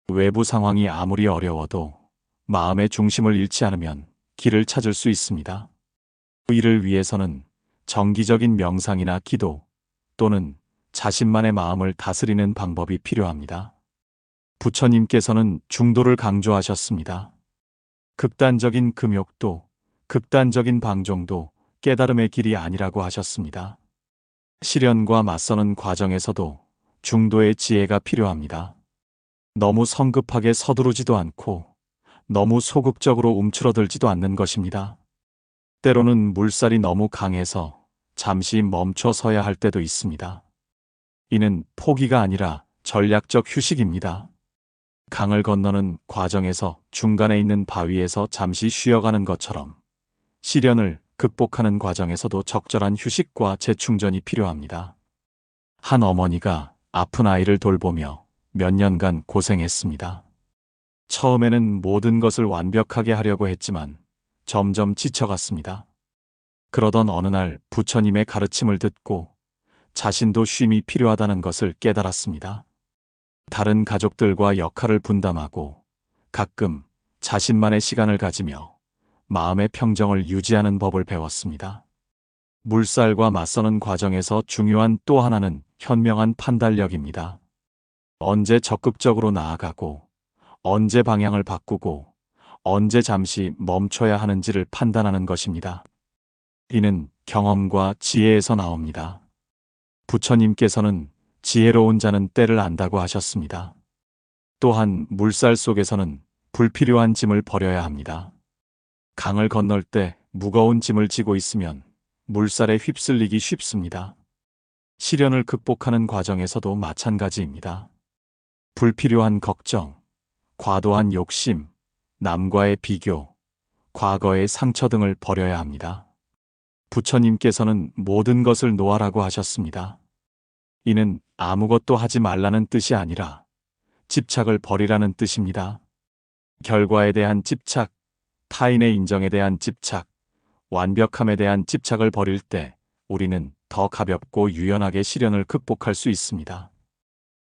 외부 상황이 아무리 어려워도 마음의 중심을 잃지 않으면 길을 찾을 수 있습니다. 이를 위해서는 정기적인 명상이나 기도 또는 자신만의 마음을 다스리는 방법이 필요합니다. 부처님께서는 중도를 강조하셨습니다. 극단적인 금욕도, 극단적인 방종도 깨달음의 길이 아니라고 하셨습니다. 시련과 맞서는 과정에서도 중도의 지혜가 필요합니다. 너무 성급하게 서두르지도 않고 너무 소극적으로 움츠러들지도 않는 것입니다. 때로는 물살이 너무 강해서 잠시 멈춰 서야 할 때도 있습니다. 이는 포기가 아니라 전략적 휴식입니다. 강을 건너는 과정에서 중간에 있는 바위에서 잠시 쉬어가는 것처럼 시련을 극복하는 과정에서도 적절한 휴식과 재충전이 필요합니다. 한 어머니가 아픈 아이를 돌보며 몇 년간 고생했습니다. 처음에는 모든 것을 완벽하게 하려고 했지만 점점 지쳐갔습니다. 그러던 어느 날 부처님의 가르침을 듣고 자신도 쉼이 필요하다는 것을 깨달았습니다. 다른 가족들과 역할을 분담하고 가끔 자신만의 시간을 가지며 마음의 평정을 유지하는 법을 배웠습니다. 물살과 맞서는 과정에서 중요한 또 하나는 현명한 판단력입니다. 언제 적극적으로 나아가고 언제 방향을 바꾸고 언제 잠시 멈춰야 하는지를 판단하는 것입니다. 이는 경험과 지혜에서 나옵니다. 부처님께서는 지혜로운 자는 때를 안다고 하셨습니다. 또한 물살 속에서는 불필요한 짐을 버려야 합니다. 강을 건널 때 무거운 짐을 지고 있으면 물살에 휩쓸리기 쉽습니다. 시련을 극복하는 과정에서도 마찬가지입니다. 불필요한 걱정, 과도한 욕심, 남과의 비교, 과거의 상처 등을 버려야 합니다. 부처님께서는 모든 것을 놓아라고 하셨습니다. 이는 아무것도 하지 말라는 뜻이 아니라 집착을 버리라는 뜻입니다. 결과에 대한 집착, 타인의 인정에 대한 집착, 완벽함에 대한 집착을 버릴 때 우리는 더 가볍고 유연하게 시련을 극복할 수 있습니다.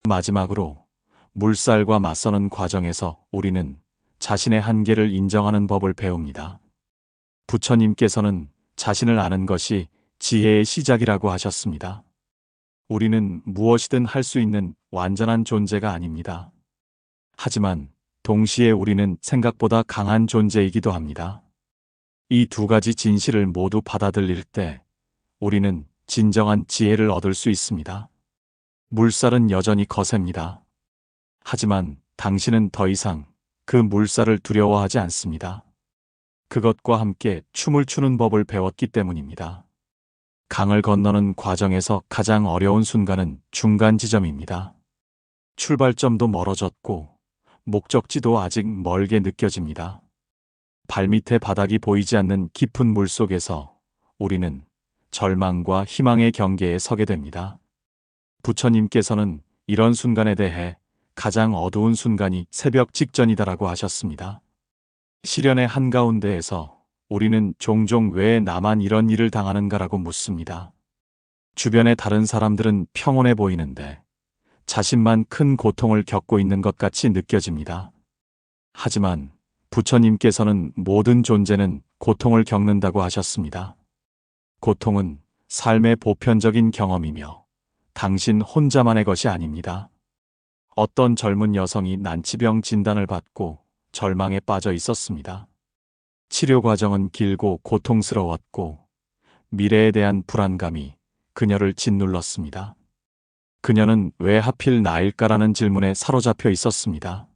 마지막으로 물살과 맞서는 과정에서 우리는 자신의 한계를 인정하는 법을 배웁니다. 부처님께서는 자신을 아는 것이 지혜의 시작이라고 하셨습니다. 우리는 무엇이든 할 수 있는 완전한 존재가 아닙니다. 하지만 동시에 우리는 생각보다 강한 존재이기도 합니다. 이 두 가지 진실을 모두 받아들일 때 우리는 진정한 지혜를 얻을 수 있습니다. 물살은 여전히 거셉니다. 하지만 당신은 더 이상 그 물살을 두려워하지 않습니다. 그것과 함께 춤을 추는 법을 배웠기 때문입니다. 강을 건너는 과정에서 가장 어려운 순간은 중간 지점입니다. 출발점도 멀어졌고 목적지도 아직 멀게 느껴집니다. 발밑에 바닥이 보이지 않는 깊은 물 속에서 우리는 절망과 희망의 경계에 서게 됩니다. 부처님께서는 이런 순간에 대해 가장 어두운 순간이 새벽 직전이다라고 하셨습니다. 시련의 한가운데에서 우리는 종종 왜 나만 이런 일을 당하는가라고 묻습니다. 주변의 다른 사람들은 평온해 보이는데 자신만 큰 고통을 겪고 있는 것 같이 느껴집니다. 하지만 부처님께서는 모든 존재는 고통을 겪는다고 하셨습니다. 고통은 삶의 보편적인 경험이며 당신 혼자만의 것이 아닙니다. 어떤 젊은 여성이 난치병 진단을 받고 절망에 빠져 있었습니다. 치료 과정은 길고 고통스러웠고 미래에 대한 불안감이 그녀를 짓눌렀습니다. 그녀는 왜 하필 나일까라는 질문에 사로잡혀 있었습니다.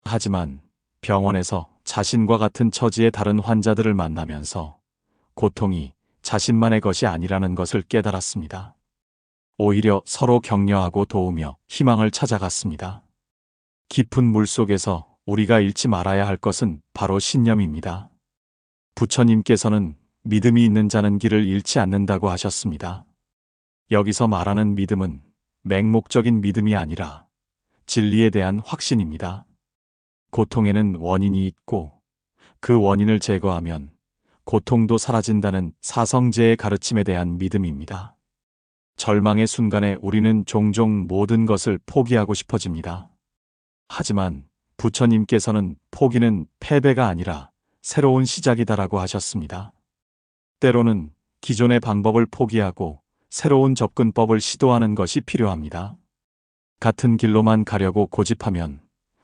하지만 병원에서 자신과 같은 처지의 다른 환자들을 만나면서 고통이 자신만의 것이 아니라는 것을 깨달았습니다. 오히려 서로 격려하고 도우며 희망을 찾아갔습니다. 깊은 물 속에서 우리가 잃지 말아야 할 것은 바로 신념입니다. 부처님께서는 믿음이 있는 자는 길을 잃지 않는다고 하셨습니다. 여기서 말하는 믿음은 맹목적인 믿음이 아니라 진리에 대한 확신입니다. 고통에는 원인이 있고 그 원인을 제거하면 고통도 사라진다는 사성제의 가르침에 대한 믿음입니다. 절망의 순간에 우리는 종종 모든 것을 포기하고 싶어집니다. 하지만 부처님께서는 포기는 패배가 아니라 새로운 시작이다라고 하셨습니다. 때로는 기존의 방법을 포기하고 새로운 접근법을 시도하는 것이 필요합니다. 같은 길로만 가려고 고집하면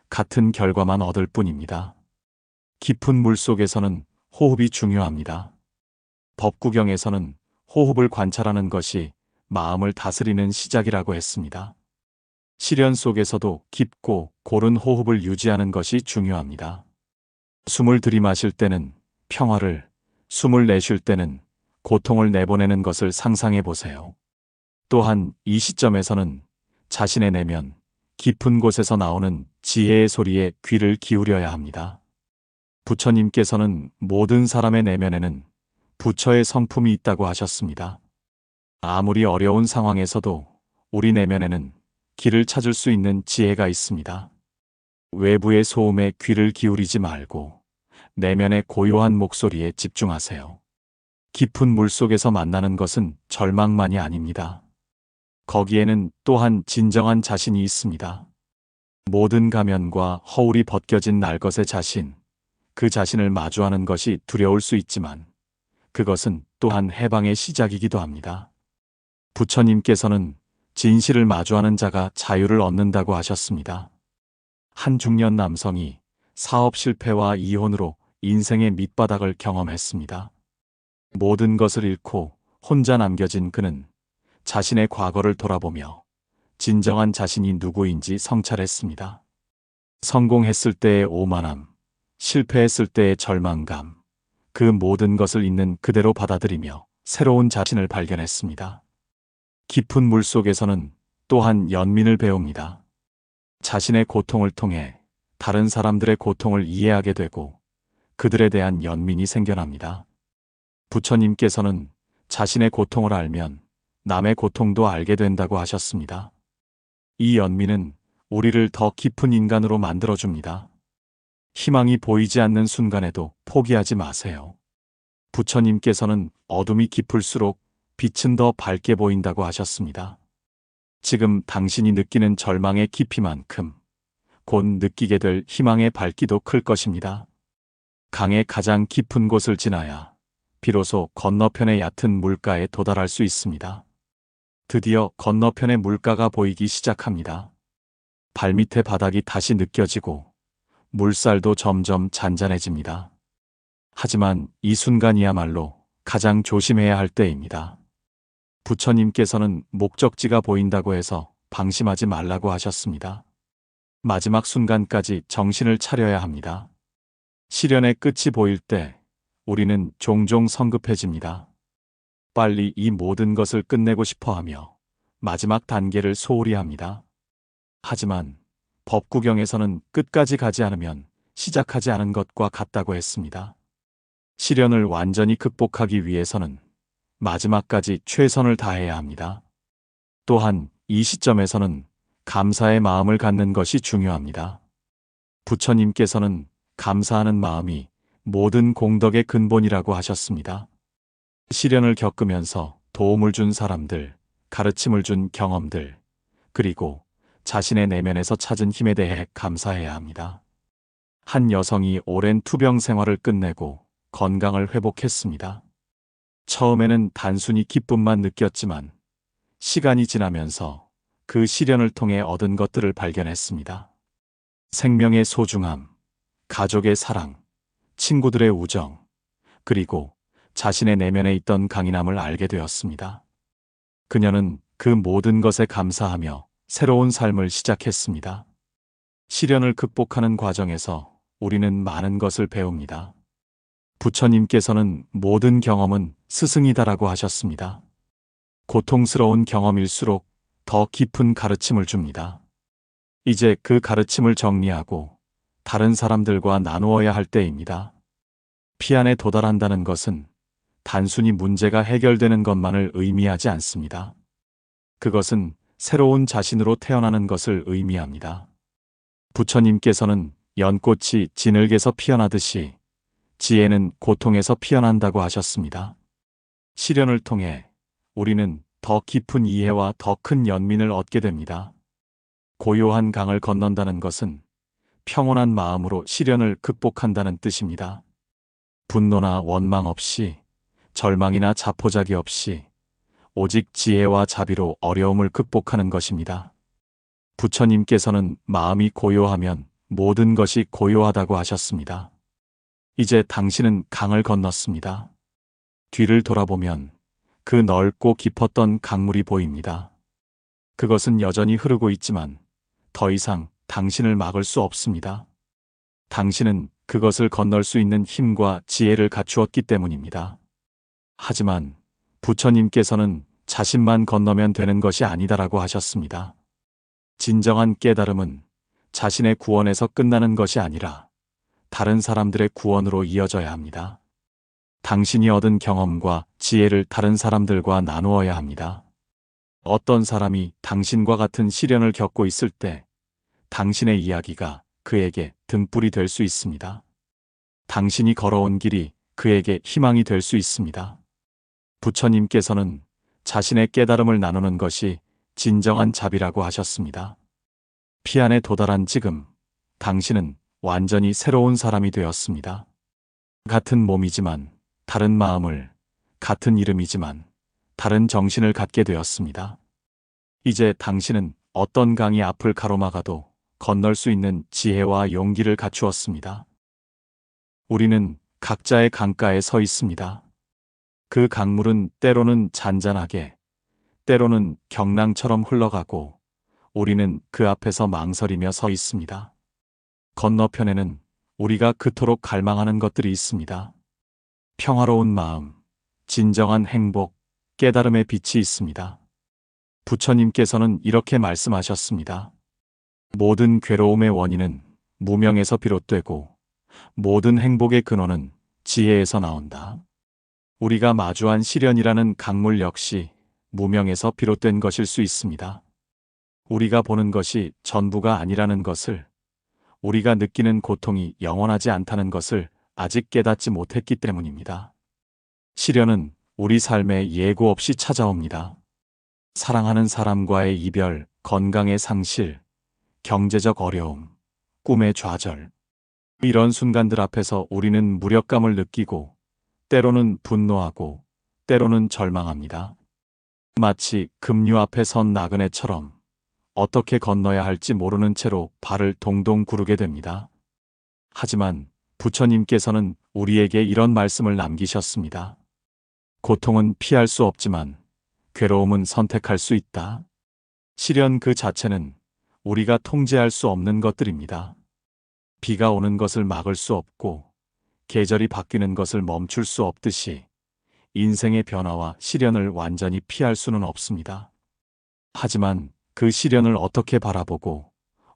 같은 결과만 얻을 뿐입니다. 깊은 물 속에서는 호흡이 중요합니다. 법구경에서는 호흡을 관찰하는 것이 마음을 다스리는 시작이라고 했습니다. 시련 속에서도 깊고 고른 호흡을 유지하는 것이 중요합니다. 숨을 들이마실 때는 평화를, 숨을 내쉴 때는 고통을 내보내는 것을 상상해 보세요. 또한 이 시점에서는 자신의 내면, 깊은 곳에서 나오는 지혜의 소리에 귀를 기울여야 합니다. 부처님께서는 모든 사람의 내면에는 부처의 성품이 있다고 하셨습니다. 아무리 어려운 상황에서도 우리 내면에는 길을 찾을 수 있는 지혜가 있습니다. 외부의 소음에 귀를 기울이지 말고 내면의 고요한 목소리에 집중하세요. 깊은 물 속에서 만나는 것은 절망만이 아닙니다. 거기에는 또한 진정한 자신이 있습니다. 모든 가면과 허울이 벗겨진 날것의 자신, 그 자신을 마주하는 것이 두려울 수 있지만 그것은 또한 해방의 시작이기도 합니다. 부처님께서는 진실을 마주하는 자가 자유를 얻는다고 하셨습니다. 한 중년 남성이 사업 실패와 이혼으로 인생의 밑바닥을 경험했습니다. 모든 것을 잃고 혼자 남겨진 그는 자신의 과거를 돌아보며 진정한 자신이 누구인지 성찰했습니다. 성공했을 때의 오만함, 실패했을 때의 절망감, 그 모든 것을 있는 그대로 받아들이며 새로운 자신을 발견했습니다. 깊은 물 속에서는 또한 연민을 배웁니다. 자신의 고통을 통해 다른 사람들의 고통을 이해하게 되고 그들에 대한 연민이 생겨납니다. 부처님께서는 자신의 고통을 알면 남의 고통도 알게 된다고 하셨습니다. 이 연민은 우리를 더 깊은 인간으로 만들어줍니다. 희망이 보이지 않는 순간에도 포기하지 마세요. 부처님께서는 어둠이 깊을수록 빛은 더 밝게 보인다고 하셨습니다. 지금 당신이 느끼는 절망의 깊이만큼 곧 느끼게 될 희망의 밝기도 클 것입니다. 강의 가장 깊은 곳을 지나야 비로소 건너편의 얕은 물가에 도달할 수 있습니다. 드디어 건너편의 물가가 보이기 시작합니다. 발밑의 바닥이 다시 느껴지고 물살도 점점 잔잔해집니다. 하지만 이 순간이야말로 가장 조심해야 할 때입니다. 부처님께서는 목적지가 보인다고 해서 방심하지 말라고 하셨습니다. 마지막 순간까지 정신을 차려야 합니다. 시련의 끝이 보일 때 우리는 종종 성급해집니다. 빨리 이 모든 것을 끝내고 싶어 하며 마지막 단계를 소홀히 합니다. 하지만 법구경에서는 끝까지 가지 않으면 시작하지 않은 것과 같다고 했습니다. 시련을 완전히 극복하기 위해서는 마지막까지 최선을 다해야 합니다. 또한 이 시점에서는 감사의 마음을 갖는 것이 중요합니다. 부처님께서는 감사하는 마음이 모든 공덕의 근본이라고 하셨습니다. 시련을 겪으면서 도움을 준 사람들, 가르침을 준 경험들, 그리고 자신의 내면에서 찾은 힘에 대해 감사해야 합니다. 한 여성이 오랜 투병 생활을 끝내고 건강을 회복했습니다. 처음에는 단순히 기쁨만 느꼈지만 시간이 지나면서 그 시련을 통해 얻은 것들을 발견했습니다. 생명의 소중함, 가족의 사랑, 친구들의 우정, 그리고 자신의 내면에 있던 강인함을 알게 되었습니다. 그녀는 그 모든 것에 감사하며 새로운 삶을 시작했습니다. 시련을 극복하는 과정에서 우리는 많은 것을 배웁니다. 부처님께서는 모든 경험은 스승이다라고 하셨습니다. 고통스러운 경험일수록 더 깊은 가르침을 줍니다. 이제 그 가르침을 정리하고 다른 사람들과 나누어야 할 때입니다. 피안에 도달한다는 것은 단순히 문제가 해결되는 것만을 의미하지 않습니다. 그것은 새로운 자신으로 태어나는 것을 의미합니다. 부처님께서는 연꽃이 진흙에서 피어나듯이 지혜는 고통에서 피어난다고 하셨습니다. 시련을 통해 우리는 더 깊은 이해와 더 큰 연민을 얻게 됩니다. 고요한 강을 건넌다는 것은 평온한 마음으로 시련을 극복한다는 뜻입니다. 분노나 원망 없이, 절망이나 자포자기 없이 오직 지혜와 자비로 어려움을 극복하는 것입니다. 부처님께서는 마음이 고요하면 모든 것이 고요하다고 하셨습니다. 이제 당신은 강을 건넜습니다. 뒤를 돌아보면 그 넓고 깊었던 강물이 보입니다. 그것은 여전히 흐르고 있지만 더 이상 당신을 막을 수 없습니다. 당신은 그것을 건널 수 있는 힘과 지혜를 갖추었기 때문입니다. 하지만 부처님께서는 자신만 건너면 되는 것이 아니다라고 하셨습니다. 진정한 깨달음은 자신의 구원에서 끝나는 것이 아니라 다른 사람들의 구원으로 이어져야 합니다. 당신이 얻은 경험과 지혜를 다른 사람들과 나누어야 합니다. 어떤 사람이 당신과 같은 시련을 겪고 있을 때 당신의 이야기가 그에게 등불이 될 수 있습니다. 당신이 걸어온 길이 그에게 희망이 될 수 있습니다. 부처님께서는 자신의 깨달음을 나누는 것이 진정한 자비라고 하셨습니다. 피안에 도달한 지금 당신은 완전히 새로운 사람이 되었습니다. 같은 몸이지만 다른 마음을, 같은 이름이지만 다른 정신을 갖게 되었습니다. 이제 당신은 어떤 강이 앞을 가로막아도 건널 수 있는 지혜와 용기를 갖추었습니다. 우리는 각자의 강가에 서 있습니다. 그 강물은 때로는 잔잔하게, 때로는 경랑처럼 흘러가고 우리는 그 앞에서 망설이며 서 있습니다. 건너편에는 우리가 그토록 갈망하는 것들이 있습니다. 평화로운 마음, 진정한 행복, 깨달음의 빛이 있습니다. 부처님께서는 이렇게 말씀하셨습니다. 모든 괴로움의 원인은 무명에서 비롯되고 모든 행복의 근원은 지혜에서 나온다. 우리가 마주한 시련이라는 강물 역시 무명에서 비롯된 것일 수 있습니다. 우리가 보는 것이 전부가 아니라는 것을, 우리가 느끼는 고통이 영원하지 않다는 것을 아직 깨닫지 못했기 때문입니다. 시련은 우리 삶에 예고 없이 찾아옵니다. 사랑하는 사람과의 이별, 건강의 상실, 경제적 어려움, 꿈의 좌절. 이런 순간들 앞에서 우리는 무력감을 느끼고, 때로는 분노하고, 때로는 절망합니다. 마치 급류 앞에 선 나그네처럼 어떻게 건너야 할지 모르는 채로 발을 동동 구르게 됩니다. 하지만 부처님께서는 우리에게 이런 말씀을 남기셨습니다. 고통은 피할 수 없지만 괴로움은 선택할 수 있다. 시련 그 자체는 우리가 통제할 수 없는 것들입니다. 비가 오는 것을 막을 수 없고 계절이 바뀌는 것을 멈출 수 없듯이 인생의 변화와 시련을 완전히 피할 수는 없습니다. 하지만 그 시련을 어떻게 바라보고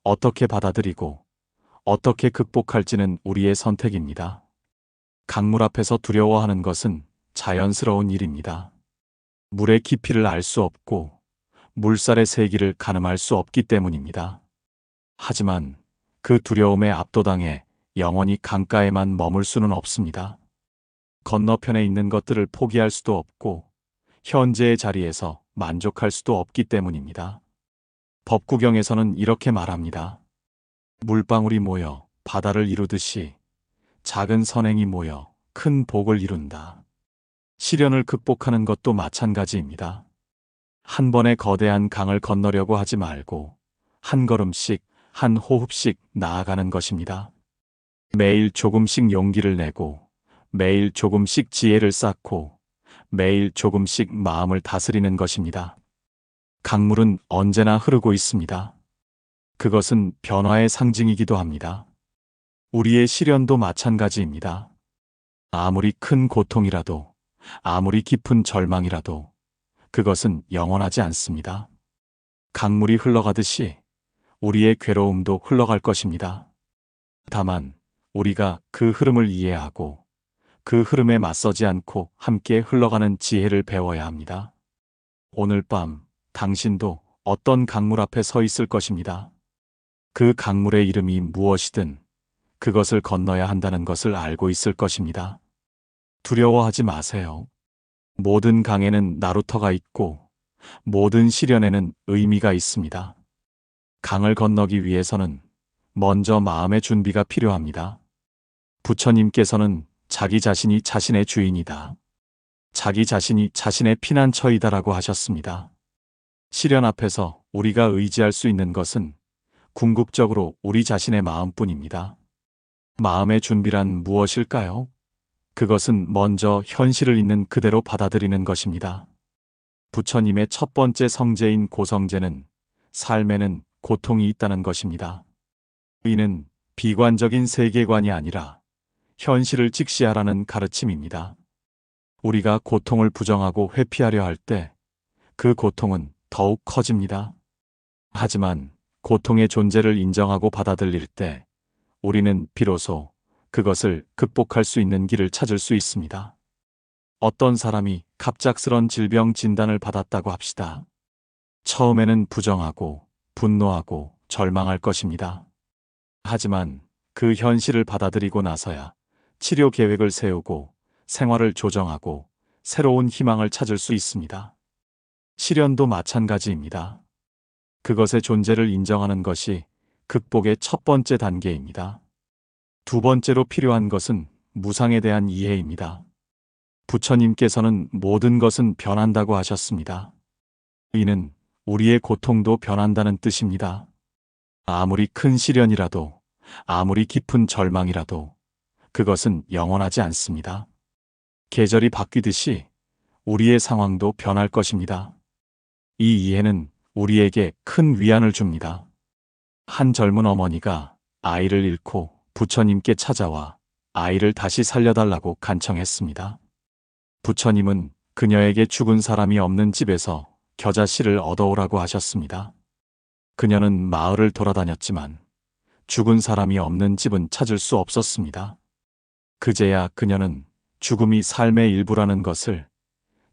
어떻게 받아들이고 어떻게 극복할지는 우리의 선택입니다. 강물 앞에서 두려워하는 것은 자연스러운 일입니다. 물의 깊이를 알 수 없고 물살의 세기를 가늠할 수 없기 때문입니다. 하지만 그 두려움에 압도당해 영원히 강가에만 머물 수는 없습니다. 건너편에 있는 것들을 포기할 수도 없고 현재의 자리에서 만족할 수도 없기 때문입니다. 법구경에서는 이렇게 말합니다. 물방울이 모여 바다를 이루듯이 작은 선행이 모여 큰 복을 이룬다. 시련을 극복하는 것도 마찬가지입니다. 한 번에 거대한 강을 건너려고 하지 말고 한 걸음씩, 한 호흡씩 나아가는 것입니다. 매일 조금씩 용기를 내고 매일 조금씩 지혜를 쌓고 매일 조금씩 마음을 다스리는 것입니다. 강물은 언제나 흐르고 있습니다. 그것은 변화의 상징이기도 합니다. 우리의 시련도 마찬가지입니다. 아무리 큰 고통이라도, 아무리 깊은 절망이라도 그것은 영원하지 않습니다. 강물이 흘러가듯이 우리의 괴로움도 흘러갈 것입니다. 다만 우리가 그 흐름을 이해하고 그 흐름에 맞서지 않고 함께 흘러가는 지혜를 배워야 합니다. 오늘 밤 당신도 어떤 강물 앞에 서 있을 것입니다. 그 강물의 이름이 무엇이든 그것을 건너야 한다는 것을 알고 있을 것입니다. 두려워하지 마세요. 모든 강에는 나루터가 있고 모든 시련에는 의미가 있습니다. 강을 건너기 위해서는 먼저 마음의 준비가 필요합니다. 부처님께서는 자기 자신이 자신의 주인이다. 자기 자신이 자신의 피난처이다라고 하셨습니다. 시련 앞에서 우리가 의지할 수 있는 것은 궁극적으로 우리 자신의 마음뿐입니다. 마음의 준비란 무엇일까요? 그것은 먼저 현실을 있는 그대로 받아들이는 것입니다. 부처님의 첫 번째 성제인 고성제는 삶에는 고통이 있다는 것입니다. 이는 비관적인 세계관이 아니라 현실을 직시하라는 가르침입니다. 우리가 고통을 부정하고 회피하려 할 때 그 고통은 더욱 커집니다. 하지만 고통의 존재를 인정하고 받아들일 때 우리는 비로소 그것을 극복할 수 있는 길을 찾을 수 있습니다. 어떤 사람이 갑작스런 질병 진단을 받았다고 합시다. 처음에는 부정하고 분노하고 절망할 것입니다. 하지만 그 현실을 받아들이고 나서야 치료 계획을 세우고 생활을 조정하고 새로운 희망을 찾을 수 있습니다. 시련도 마찬가지입니다. 그것의 존재를 인정하는 것이 극복의 첫 번째 단계입니다. 두 번째로 필요한 것은 무상에 대한 이해입니다. 부처님께서는 모든 것은 변한다고 하셨습니다. 이는 우리의 고통도 변한다는 뜻입니다. 아무리 큰 시련이라도, 아무리 깊은 절망이라도 그것은 영원하지 않습니다. 계절이 바뀌듯이 우리의 상황도 변할 것입니다. 이 이해는 우리에게 큰 위안을 줍니다. 한 젊은 어머니가 아이를 잃고 부처님께 찾아와 아이를 다시 살려달라고 간청했습니다. 부처님은 그녀에게 죽은 사람이 없는 집에서 겨자씨를 얻어오라고 하셨습니다. 그녀는 마을을 돌아다녔지만 죽은 사람이 없는 집은 찾을 수 없었습니다. 그제야 그녀는 죽음이 삶의 일부라는 것을,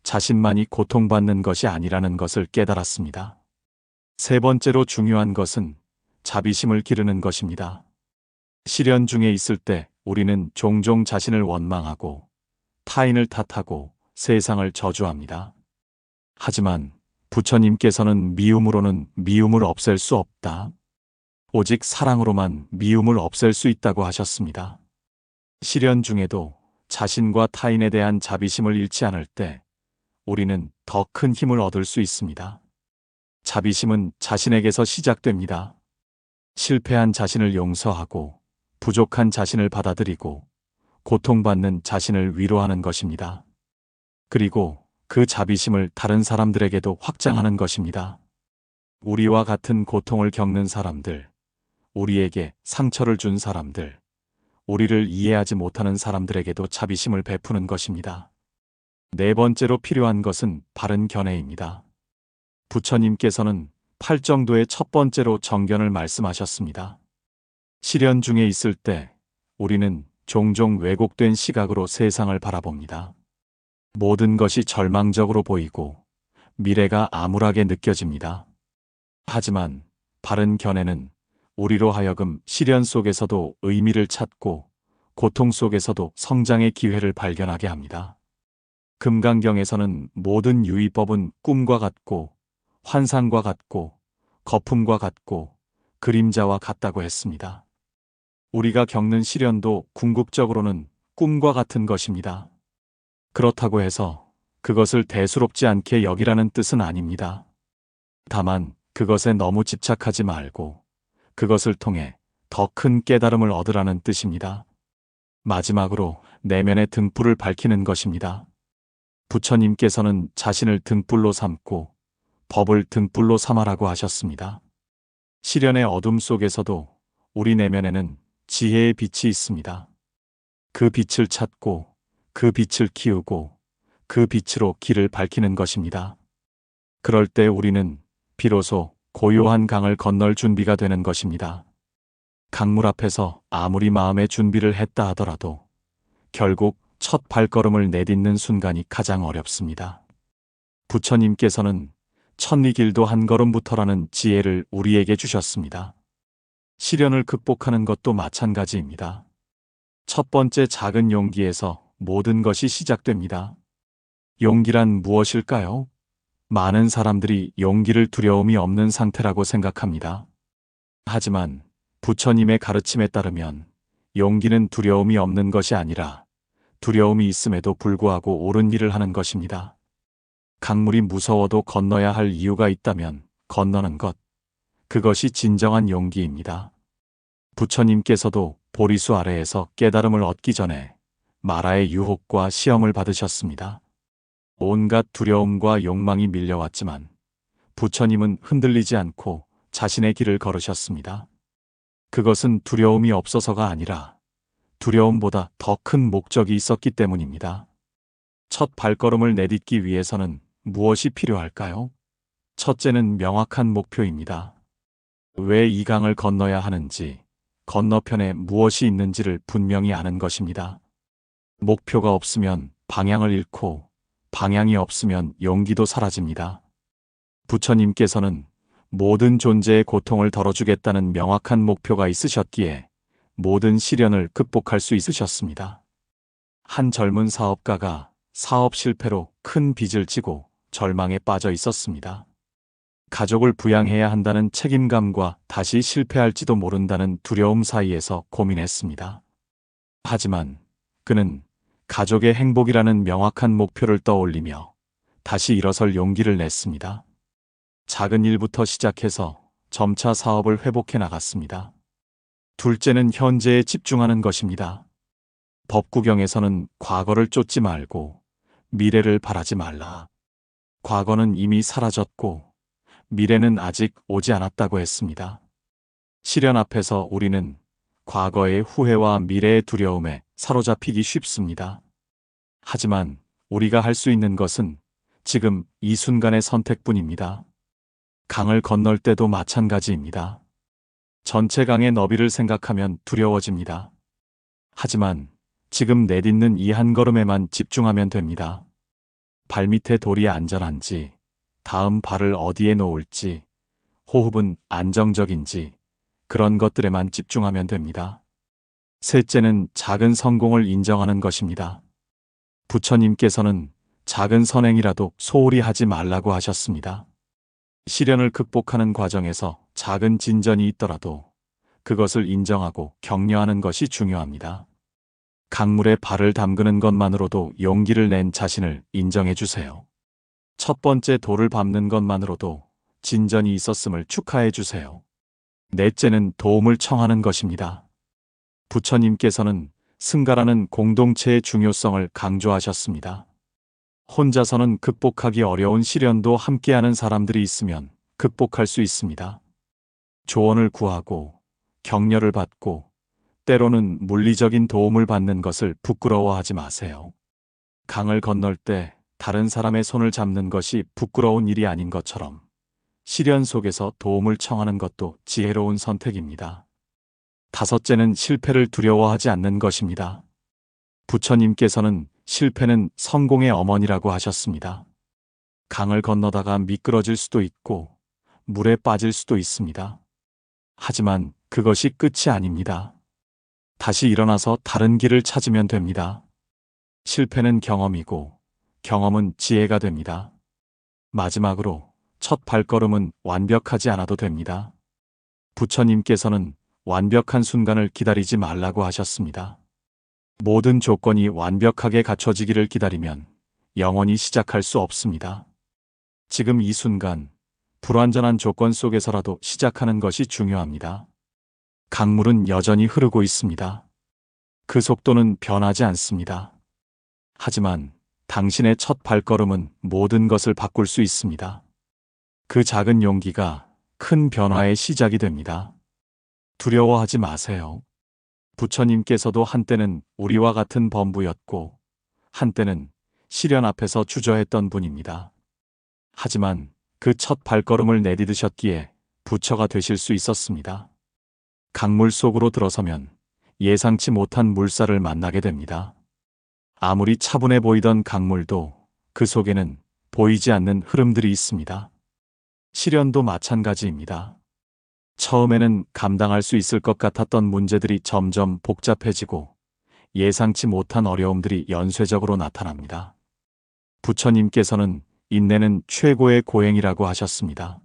자신만이 고통받는 것이 아니라는 것을 깨달았습니다. 세 번째로 중요한 것은 자비심을 기르는 것입니다. 시련 중에 있을 때 우리는 종종 자신을 원망하고 타인을 탓하고 세상을 저주합니다. 하지만 부처님께서는 미움으로는 미움을 없앨 수 없다. 오직 사랑으로만 미움을 없앨 수 있다고 하셨습니다. 시련 중에도 자신과 타인에 대한 자비심을 잃지 않을 때 우리는 더 큰 힘을 얻을 수 있습니다. 자비심은 자신에게서 시작됩니다. 실패한 자신을 용서하고 부족한 자신을 받아들이고 고통받는 자신을 위로하는 것입니다. 그리고 그 자비심을 다른 사람들에게도 확장하는 것입니다. 우리와 같은 고통을 겪는 사람들, 우리에게 상처를 준 사람들, 우리를 이해하지 못하는 사람들에게도 자비심을 베푸는 것입니다. 네 번째로 필요한 것은 바른 견해입니다. 부처님께서는 팔정도의 첫 번째로 정견을 말씀하셨습니다. 시련 중에 있을 때 우리는 종종 왜곡된 시각으로 세상을 바라봅니다. 모든 것이 절망적으로 보이고 미래가 암울하게 느껴집니다. 하지만 바른 견해는 우리로 하여금 시련 속에서도 의미를 찾고 고통 속에서도 성장의 기회를 발견하게 합니다. 금강경에서는 모든 유의법은 꿈과 같고 환상과 같고 거품과 같고 그림자와 같다고 했습니다. 우리가 겪는 시련도 궁극적으로는 꿈과 같은 것입니다. 그렇다고 해서 그것을 대수롭지 않게 여기라는 뜻은 아닙니다. 다만 그것에 너무 집착하지 말고 그것을 통해 더 큰 깨달음을 얻으라는 뜻입니다. 마지막으로 내면의 등불을 밝히는 것입니다. 부처님께서는 자신을 등불로 삼고 법을 등불로 삼아라고 하셨습니다. 시련의 어둠 속에서도 우리 내면에는 지혜의 빛이 있습니다. 그 빛을 찾고 그 빛을 키우고 그 빛으로 길을 밝히는 것입니다. 그럴 때 우리는 비로소 고요한 강을 건널 준비가 되는 것입니다. 강물 앞에서 아무리 마음의 준비를 했다 하더라도 결국 첫 발걸음을 내딛는 순간이 가장 어렵습니다. 부처님께서는 천리길도 한 걸음부터라는 지혜를 우리에게 주셨습니다. 시련을 극복하는 것도 마찬가지입니다. 첫 번째 작은 용기에서 모든 것이 시작됩니다. 용기란 무엇일까요? 많은 사람들이 용기를 두려움이 없는 상태라고 생각합니다. 하지만 부처님의 가르침에 따르면 용기는 두려움이 없는 것이 아니라 두려움이 있음에도 불구하고 옳은 일을 하는 것입니다. 강물이 무서워도 건너야 할 이유가 있다면 건너는 것, 그것이 진정한 용기입니다. 부처님께서도 보리수 아래에서 깨달음을 얻기 전에 마라의 유혹과 시험을 받으셨습니다. 온갖 두려움과 욕망이 밀려왔지만 부처님은 흔들리지 않고 자신의 길을 걸으셨습니다. 그것은 두려움이 없어서가 아니라 두려움보다 더 큰 목적이 있었기 때문입니다. 첫 발걸음을 내딛기 위해서는 무엇이 필요할까요? 첫째는 명확한 목표입니다. 왜 이 강을 건너야 하는지, 건너편에 무엇이 있는지를 분명히 아는 것입니다. 목표가 없으면 방향을 잃고 방향이 없으면 용기도 사라집니다. 부처님께서는 모든 존재의 고통을 덜어주겠다는 명확한 목표가 있으셨기에 모든 시련을 극복할 수 있으셨습니다. 한 젊은 사업가가 사업 실패로 큰 빚을 지고 절망에 빠져 있었습니다. 가족을 부양해야 한다는 책임감과 다시 실패할지도 모른다는 두려움 사이에서 고민했습니다. 하지만 그는 가족의 행복이라는 명확한 목표를 떠올리며 다시 일어설 용기를 냈습니다. 작은 일부터 시작해서 점차 사업을 회복해 나갔습니다. 둘째는 현재에 집중하는 것입니다. 법구경에서는 과거를 쫓지 말고 미래를 바라지 말라. 과거는 이미 사라졌고 미래는 아직 오지 않았다고 했습니다. 시련 앞에서 우리는 과거의 후회와 미래의 두려움에 사로잡히기 쉽습니다. 하지만 우리가 할 수 있는 것은 지금 이 순간의 선택뿐입니다. 강을 건널 때도 마찬가지입니다. 전체 강의 너비를 생각하면 두려워집니다. 하지만 지금 내딛는 이 한 걸음에만 집중하면 됩니다. 발밑에 돌이 안전한지, 다음 발을 어디에 놓을지, 호흡은 안정적인지 그런 것들에만 집중하면 됩니다. 셋째는 작은 성공을 인정하는 것입니다. 부처님께서는 작은 선행이라도 소홀히 하지 말라고 하셨습니다. 시련을 극복하는 과정에서 작은 진전이 있더라도 그것을 인정하고 격려하는 것이 중요합니다. 강물에 발을 담그는 것만으로도 용기를 낸 자신을 인정해 주세요. 첫 번째 돌을 밟는 것만으로도 진전이 있었음을 축하해 주세요. 넷째는 도움을 청하는 것입니다. 부처님께서는 승가라는 공동체의 중요성을 강조하셨습니다. 혼자서는 극복하기 어려운 시련도 함께하는 사람들이 있으면 극복할 수 있습니다. 조언을 구하고 격려를 받고 때로는 물리적인 도움을 받는 것을 부끄러워하지 마세요. 강을 건널 때 다른 사람의 손을 잡는 것이 부끄러운 일이 아닌 것처럼 시련 속에서 도움을 청하는 것도 지혜로운 선택입니다. 다섯째는 실패를 두려워하지 않는 것입니다. 부처님께서는 실패는 성공의 어머니라고 하셨습니다. 강을 건너다가 미끄러질 수도 있고 물에 빠질 수도 있습니다. 하지만 그것이 끝이 아닙니다. 다시 일어나서 다른 길을 찾으면 됩니다. 실패는 경험이고 경험은 지혜가 됩니다. 마지막으로 첫 발걸음은 완벽하지 않아도 됩니다. 부처님께서는 완벽한 순간을 기다리지 말라고 하셨습니다. 모든 조건이 완벽하게 갖춰지기를 기다리면 영원히 시작할 수 없습니다. 지금 이 순간, 불완전한 조건 속에서라도 시작하는 것이 중요합니다. 강물은 여전히 흐르고 있습니다. 그 속도는 변하지 않습니다. 하지만 당신의 첫 발걸음은 모든 것을 바꿀 수 있습니다. 그 작은 용기가 큰 변화의 시작이 됩니다. 두려워하지 마세요. 부처님께서도 한때는 우리와 같은 범부였고 한때는 시련 앞에서 주저했던 분입니다. 하지만 그 첫 발걸음을 내디디셨기에 부처가 되실 수 있었습니다. 강물 속으로 들어서면 예상치 못한 물살을 만나게 됩니다. 아무리 차분해 보이던 강물도 그 속에는 보이지 않는 흐름들이 있습니다. 시련도 마찬가지입니다. 처음에는 감당할 수 있을 것 같았던 문제들이 점점 복잡해지고 예상치 못한 어려움들이 연쇄적으로 나타납니다. 부처님께서는 인내는 최고의 고행이라고 하셨습니다.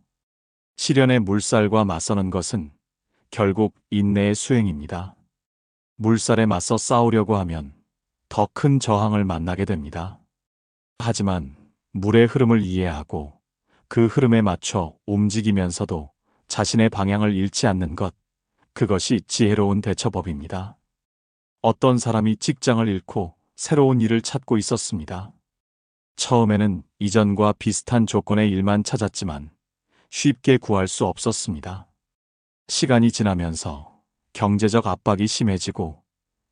시련의 물살과 맞서는 것은 결국 인내의 수행입니다. 물살에 맞서 싸우려고 하면 더 큰 저항을 만나게 됩니다. 하지만 물의 흐름을 이해하고 그 흐름에 맞춰 움직이면서도 자신의 방향을 잃지 않는 것, 그것이 지혜로운 대처법입니다. 어떤 사람이 직장을 잃고 새로운 일을 찾고 있었습니다. 처음에는 이전과 비슷한 조건의 일만 찾았지만 쉽게 구할 수 없었습니다. 시간이 지나면서 경제적 압박이 심해지고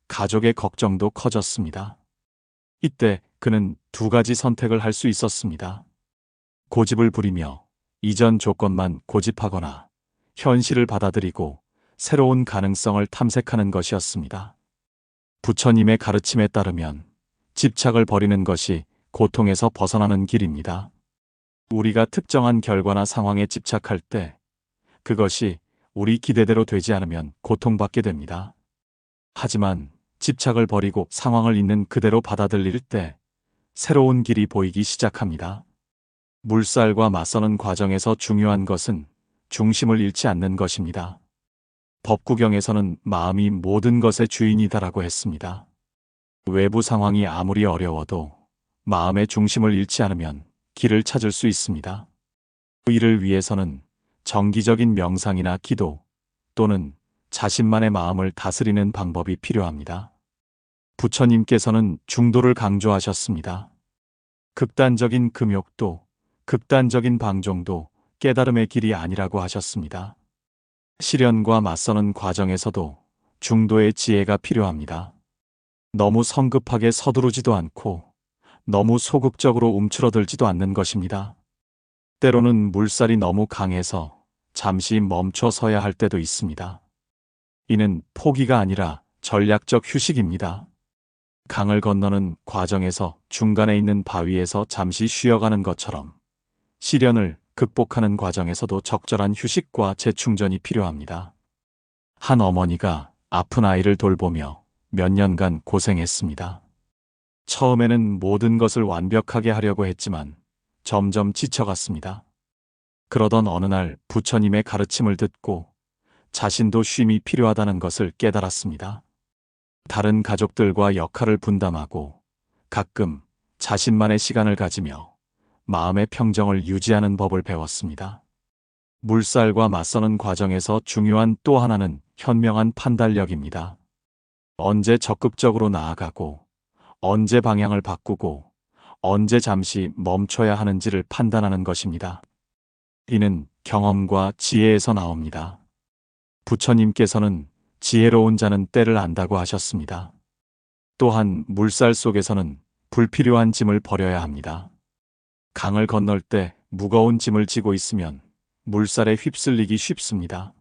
가족의 걱정도 커졌습니다. 이때 그는 두 가지 선택을 할 수 있었습니다. 고집을 부리며 이전 조건만 고집하거나 현실을 받아들이고 새로운 가능성을 탐색하는 것이었습니다. 부처님의 가르침에 따르면 집착을 버리는 것이 고통에서 벗어나는 길입니다. 우리가 특정한 결과나 상황에 집착할 때 그것이 우리 기대대로 되지 않으면 고통받게 됩니다. 하지만 집착을 버리고 상황을 있는 그대로 받아들일 때 새로운 길이 보이기 시작합니다. 물살과 맞서는 과정에서 중요한 것은 중심을 잃지 않는 것입니다. 법구경에서는 마음이 모든 것의 주인이다라고 했습니다. 외부 상황이 아무리 어려워도 마음의 중심을 잃지 않으면 길을 찾을 수 있습니다. 이를 위해서는 정기적인 명상이나 기도 또는 자신만의 마음을 다스리는 방법이 필요합니다. 부처님께서는 중도를 강조하셨습니다. 극단적인 금욕도 극단적인 방종도 깨달음의 길이 아니라고 하셨습니다. 시련과 맞서는 과정에서도 중도의 지혜가 필요합니다. 너무 성급하게 서두르지도 않고 너무 소극적으로 움츠러들지도 않는 것입니다. 때로는 물살이 너무 강해서 잠시 멈춰 서야 할 때도 있습니다. 이는 포기가 아니라 전략적 휴식입니다. 강을 건너는 과정에서 중간에 있는 바위에서 잠시 쉬어가는 것처럼 시련을 극복하는 과정에서도 적절한 휴식과 재충전이 필요합니다. 한 어머니가 아픈 아이를 돌보며 몇 년간 고생했습니다. 처음에는 모든 것을 완벽하게 하려고 했지만 점점 지쳐갔습니다. 그러던 어느 날 부처님의 가르침을 듣고 자신도 쉼이 필요하다는 것을 깨달았습니다. 다른 가족들과 역할을 분담하고 가끔 자신만의 시간을 가지며 마음의 평정을 유지하는 법을 배웠습니다. 물살과 맞서는 과정에서 중요한 또 하나는 현명한 판단력입니다. 언제 적극적으로 나아가고, 언제 방향을 바꾸고, 언제 잠시 멈춰야 하는지를 판단하는 것입니다. 이는 경험과 지혜에서 나옵니다. 부처님께서는 지혜로운 자는 때를 안다고 하셨습니다. 또한 물살 속에서는 불필요한 짐을 버려야 합니다. 강을 건널 때 무거운 짐을 지고 있으면 물살에 휩쓸리기 쉽습니다.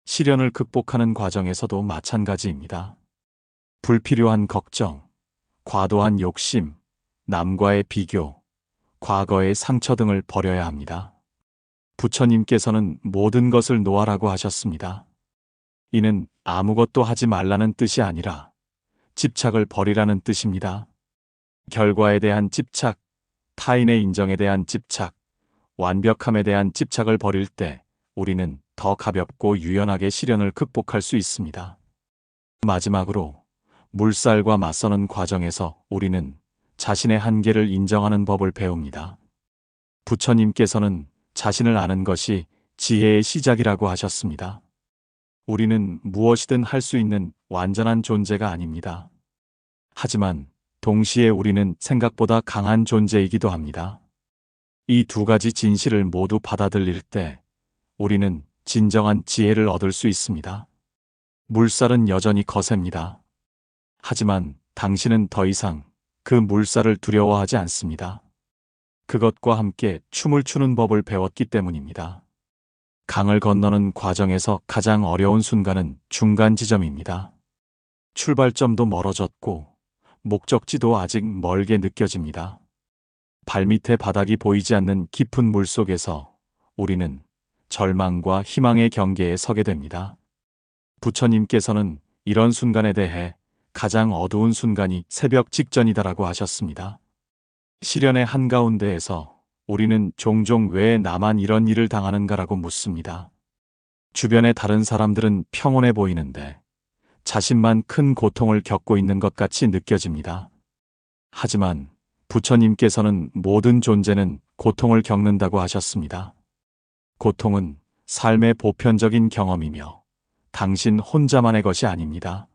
시련을 극복하는 과정에서도 마찬가지입니다. 불필요한 걱정, 과도한 욕심, 남과의 비교, 과거의 상처 등을 버려야 합니다. 부처님께서는 모든 것을 놓아라고 하셨습니다. 이는 아무것도 하지 말라는 뜻이 아니라 집착을 버리라는 뜻입니다. 결과에 대한 집착, 타인의 인정에 대한 집착, 완벽함에 대한 집착을 버릴 때 우리는 더 가볍고 유연하게 시련을 극복할 수 있습니다. 마지막으로 물살과 맞서는 과정에서 우리는 자신의 한계를 인정하는 법을 배웁니다. 부처님께서는 자신을 아는 것이 지혜의 시작이라고 하셨습니다. 우리는 무엇이든 할 수 있는 완전한 존재가 아닙니다. 하지만 동시에 우리는 생각보다 강한 존재이기도 합니다. 이 두 가지 진실을 모두 받아들일 때 우리는 진정한 지혜를 얻을 수 있습니다. 물살은 여전히 거셉니다. 하지만 당신은 더 이상 그 물살을 두려워하지 않습니다. 그것과 함께 춤을 추는 법을 배웠기 때문입니다. 강을 건너는 과정에서 가장 어려운 순간은 중간 지점입니다. 출발점도 멀어졌고 목적지도 아직 멀게 느껴집니다. 발밑에 바닥이 보이지 않는 깊은 물 속에서 우리는 절망과 희망의 경계에 서게 됩니다. 부처님께서는 이런 순간에 대해 가장 어두운 순간이 새벽 직전이다라고 하셨습니다. 시련의 한가운데에서 우리는 종종 왜 나만 이런 일을 당하는가라고 묻습니다. 주변의 다른 사람들은 평온해 보이는데 자신만 큰 고통을 겪고 있는 것 같이 느껴집니다. 하지만 부처님께서는 모든 존재는 고통을 겪는다고 하셨습니다. 고통은 삶의 보편적인 경험이며 당신 혼자만의 것이 아닙니다.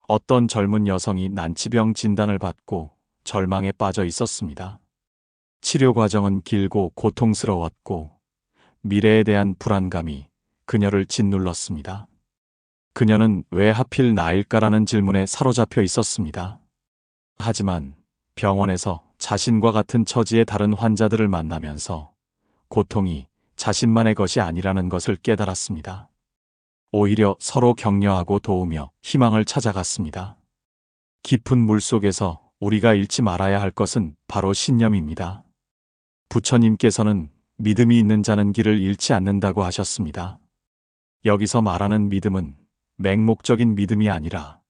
어떤 젊은 여성이 난치병 진단을 받고 절망에 빠져 있었습니다. 치료 과정은 길고 고통스러웠고 미래에 대한 불안감이 그녀를 짓눌렀습니다. 그녀는 왜 하필 나일까라는 질문에 사로잡혀 있었습니다. 하지만 병원에서 자신과 같은 처지의 다른 환자들을 만나면서 고통이 자신만의 것이 아니라는 것을 깨달았습니다. 오히려 서로 격려하고 도우며 희망을 찾아갔습니다. 깊은 물 속에서 우리가 잃지 말아야 할 것은 바로 신념입니다. 부처님께서는 믿음이 있는 자는 길을 잃지 않는다고 하셨습니다. 여기서 말하는 믿음은 맹목적인 믿음이 아니라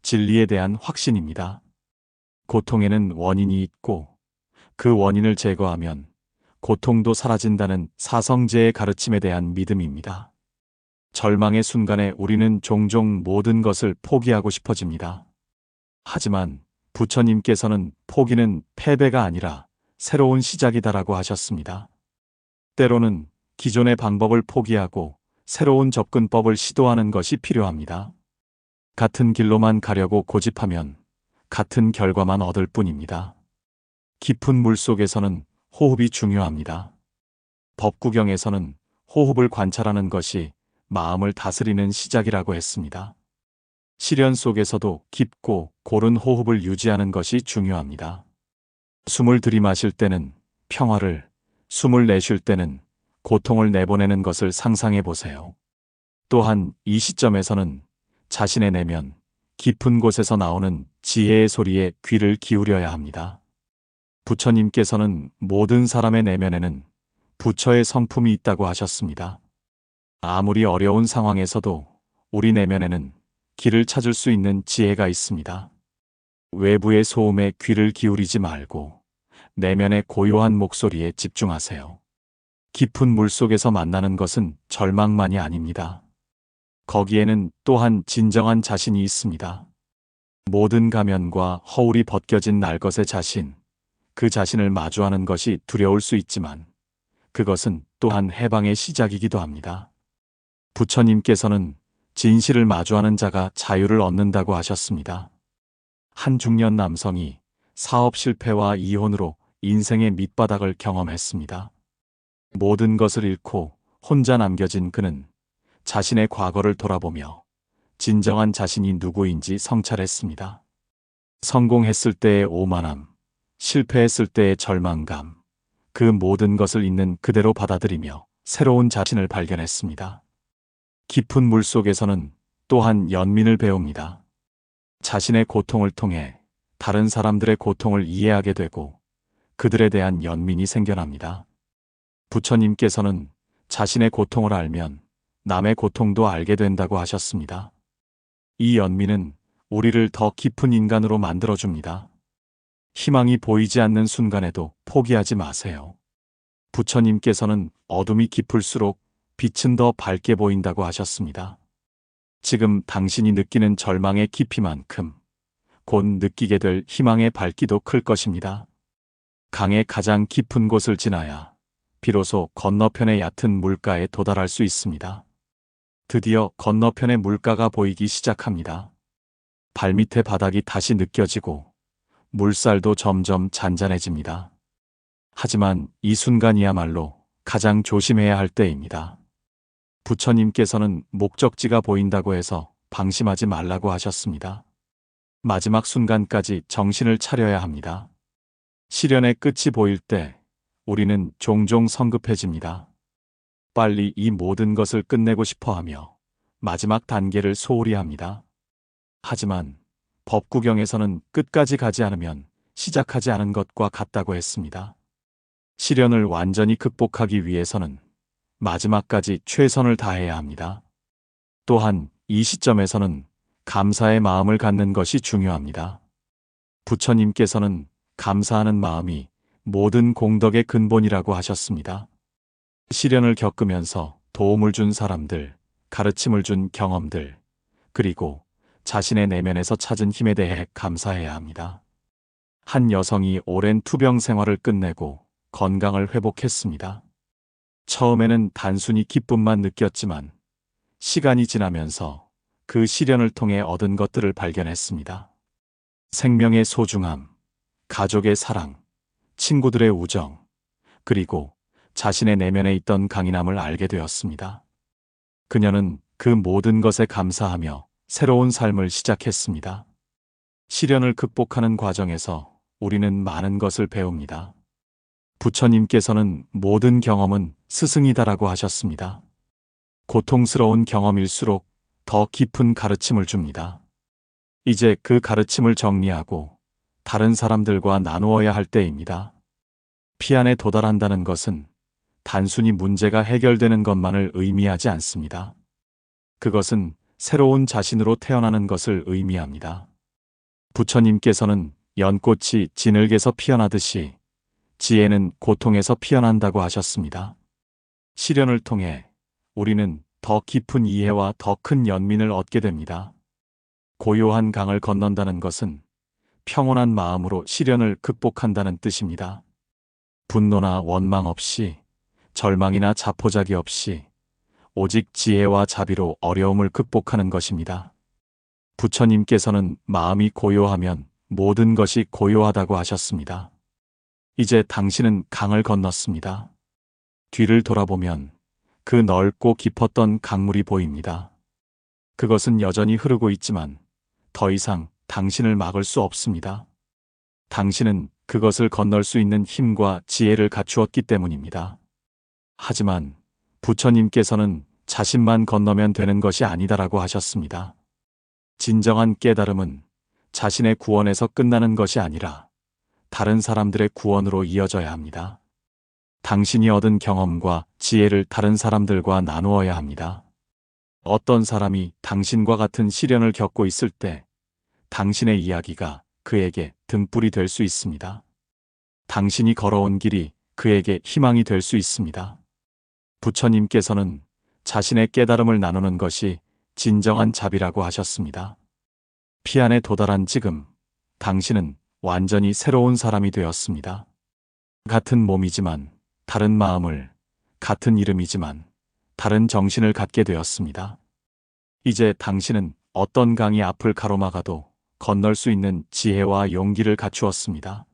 진리에 대한 확신입니다. 고통에는 원인이 있고 그 원인을 제거하면 고통도 사라진다는 사성제의 가르침에 대한 믿음입니다. 절망의 순간에 우리는 종종 모든 것을 포기하고 싶어집니다. 하지만 부처님께서는 포기는 패배가 아니라 새로운 시작이다라고 하셨습니다. 때로는 기존의 방법을 포기하고 새로운 접근법을 시도하는 것이 필요합니다. 같은 길로만 가려고 고집하면 같은 결과만 얻을 뿐입니다. 깊은 물 속에서는 호흡이 중요합니다. 법구경에서는 호흡을 관찰하는 것이 마음을 다스리는 시작이라고 했습니다. 시련 속에서도 깊고 고른 호흡을 유지하는 것이 중요합니다. 숨을 들이마실 때는 평화를, 숨을 내쉴 때는 고통을 내보내는 것을 상상해 보세요. 또한 이 시점에서는 자신의 내면, 깊은 곳에서 나오는 지혜의 소리에 귀를 기울여야 합니다. 부처님께서는 모든 사람의 내면에는 부처의 성품이 있다고 하셨습니다. 아무리 어려운 상황에서도 우리 내면에는 길을 찾을 수 있는 지혜가 있습니다. 외부의 소음에 귀를 기울이지 말고 내면의 고요한 목소리에 집중하세요. 깊은 물 속에서 만나는 것은 절망만이 아닙니다. 거기에는 또한 진정한 자신이 있습니다. 모든 가면과 허울이 벗겨진 날것의 자신, 그 자신을 마주하는 것이 두려울 수 있지만 그것은 또한 해방의 시작이기도 합니다. 부처님께서는 진실을 마주하는 자가 자유를 얻는다고 하셨습니다. 한 중년 남성이 사업 실패와 이혼으로 인생의 밑바닥을 경험했습니다. 모든 것을 잃고 혼자 남겨진 그는 자신의 과거를 돌아보며 진정한 자신이 누구인지 성찰했습니다. 성공했을 때의 오만함, 실패했을 때의 절망감, 그 모든 것을 있는 그대로 받아들이며 새로운 자신을 발견했습니다. 깊은 물 속에서는 또한 연민을 배웁니다. 자신의 고통을 통해 다른 사람들의 고통을 이해하게 되고 그들에 대한 연민이 생겨납니다. 부처님께서는 자신의 고통을 알면 남의 고통도 알게 된다고 하셨습니다. 이 연민은 우리를 더 깊은 인간으로 만들어줍니다. 희망이 보이지 않는 순간에도 포기하지 마세요. 부처님께서는 어둠이 깊을수록 빛은 더 밝게 보인다고 하셨습니다. 지금 당신이 느끼는 절망의 깊이만큼 곧 느끼게 될 희망의 밝기도 클 것입니다. 강의 가장 깊은 곳을 지나야 비로소 건너편의 얕은 물가에 도달할 수 있습니다. 드디어 건너편의 물가가 보이기 시작합니다. 발밑의 바닥이 다시 느껴지고 물살도 점점 잔잔해집니다. 하지만 이 순간이야말로 가장 조심해야 할 때입니다. 부처님께서는 목적지가 보인다고 해서 방심하지 말라고 하셨습니다. 마지막 순간까지 정신을 차려야 합니다. 시련의 끝이 보일 때 우리는 종종 성급해집니다. 빨리 이 모든 것을 끝내고 싶어 하며 마지막 단계를 소홀히 합니다. 하지만 법구경에서는 끝까지 가지 않으면 시작하지 않은 것과 같다고 했습니다. 시련을 완전히 극복하기 위해서는 마지막까지 최선을 다해야 합니다. 또한 이 시점에서는 감사의 마음을 갖는 것이 중요합니다. 부처님께서는 감사하는 마음이 모든 공덕의 근본이라고 하셨습니다. 시련을 겪으면서 도움을 준 사람들, 가르침을 준 경험들, 그리고 자신의 내면에서 찾은 힘에 대해 감사해야 합니다. 한 여성이 오랜 투병 생활을 끝내고 건강을 회복했습니다. 처음에는 단순히 기쁨만 느꼈지만 시간이 지나면서 그 시련을 통해 얻은 것들을 발견했습니다. 생명의 소중함, 가족의 사랑, 친구들의 우정, 그리고 자신의 내면에 있던 강인함을 알게 되었습니다. 그녀는 그 모든 것에 감사하며 새로운 삶을 시작했습니다. 시련을 극복하는 과정에서 우리는 많은 것을 배웁니다. 부처님께서는 모든 경험은 스승이다라고 하셨습니다. 고통스러운 경험일수록 더 깊은 가르침을 줍니다. 이제 그 가르침을 정리하고 다른 사람들과 나누어야 할 때입니다. 피안에 도달한다는 것은 단순히 문제가 해결되는 것만을 의미하지 않습니다. 그것은 새로운 자신으로 태어나는 것을 의미합니다. 부처님께서는 연꽃이 진흙에서 피어나듯이 지혜는 고통에서 피어난다고 하셨습니다. 시련을 통해 우리는 더 깊은 이해와 더 큰 연민을 얻게 됩니다. 고요한 강을 건넌다는 것은 평온한 마음으로 시련을 극복한다는 뜻입니다. 분노나 원망 없이, 절망이나 자포자기 없이 오직 지혜와 자비로 어려움을 극복하는 것입니다. 부처님께서는 마음이 고요하면 모든 것이 고요하다고 하셨습니다. 이제 당신은 강을 건넜습니다. 뒤를 돌아보면 그 넓고 깊었던 강물이 보입니다. 그것은 여전히 흐르고 있지만 더 이상 당신을 막을 수 없습니다. 당신은 그것을 건널 수 있는 힘과 지혜를 갖추었기 때문입니다. 하지만 부처님께서는 자신만 건너면 되는 것이 아니다라고 하셨습니다. 진정한 깨달음은 자신의 구원에서 끝나는 것이 아니라 다른 사람들의 구원으로 이어져야 합니다. 당신이 얻은 경험과 지혜를 다른 사람들과 나누어야 합니다. 어떤 사람이 당신과 같은 시련을 겪고 있을 때 당신의 이야기가 그에게 등불이 될 수 있습니다. 당신이 걸어온 길이 그에게 희망이 될 수 있습니다. 부처님께서는 자신의 깨달음을 나누는 것이 진정한 자비라고 하셨습니다. 피안에 도달한 지금 당신은 완전히 새로운 사람이 되었습니다. 같은 몸이지만 다른 마음을, 같은 이름이지만 다른 정신을 갖게 되었습니다. 이제 당신은 어떤 강이 앞을 가로막아도 건널 수 있는 지혜와 용기를 갖추었습니다.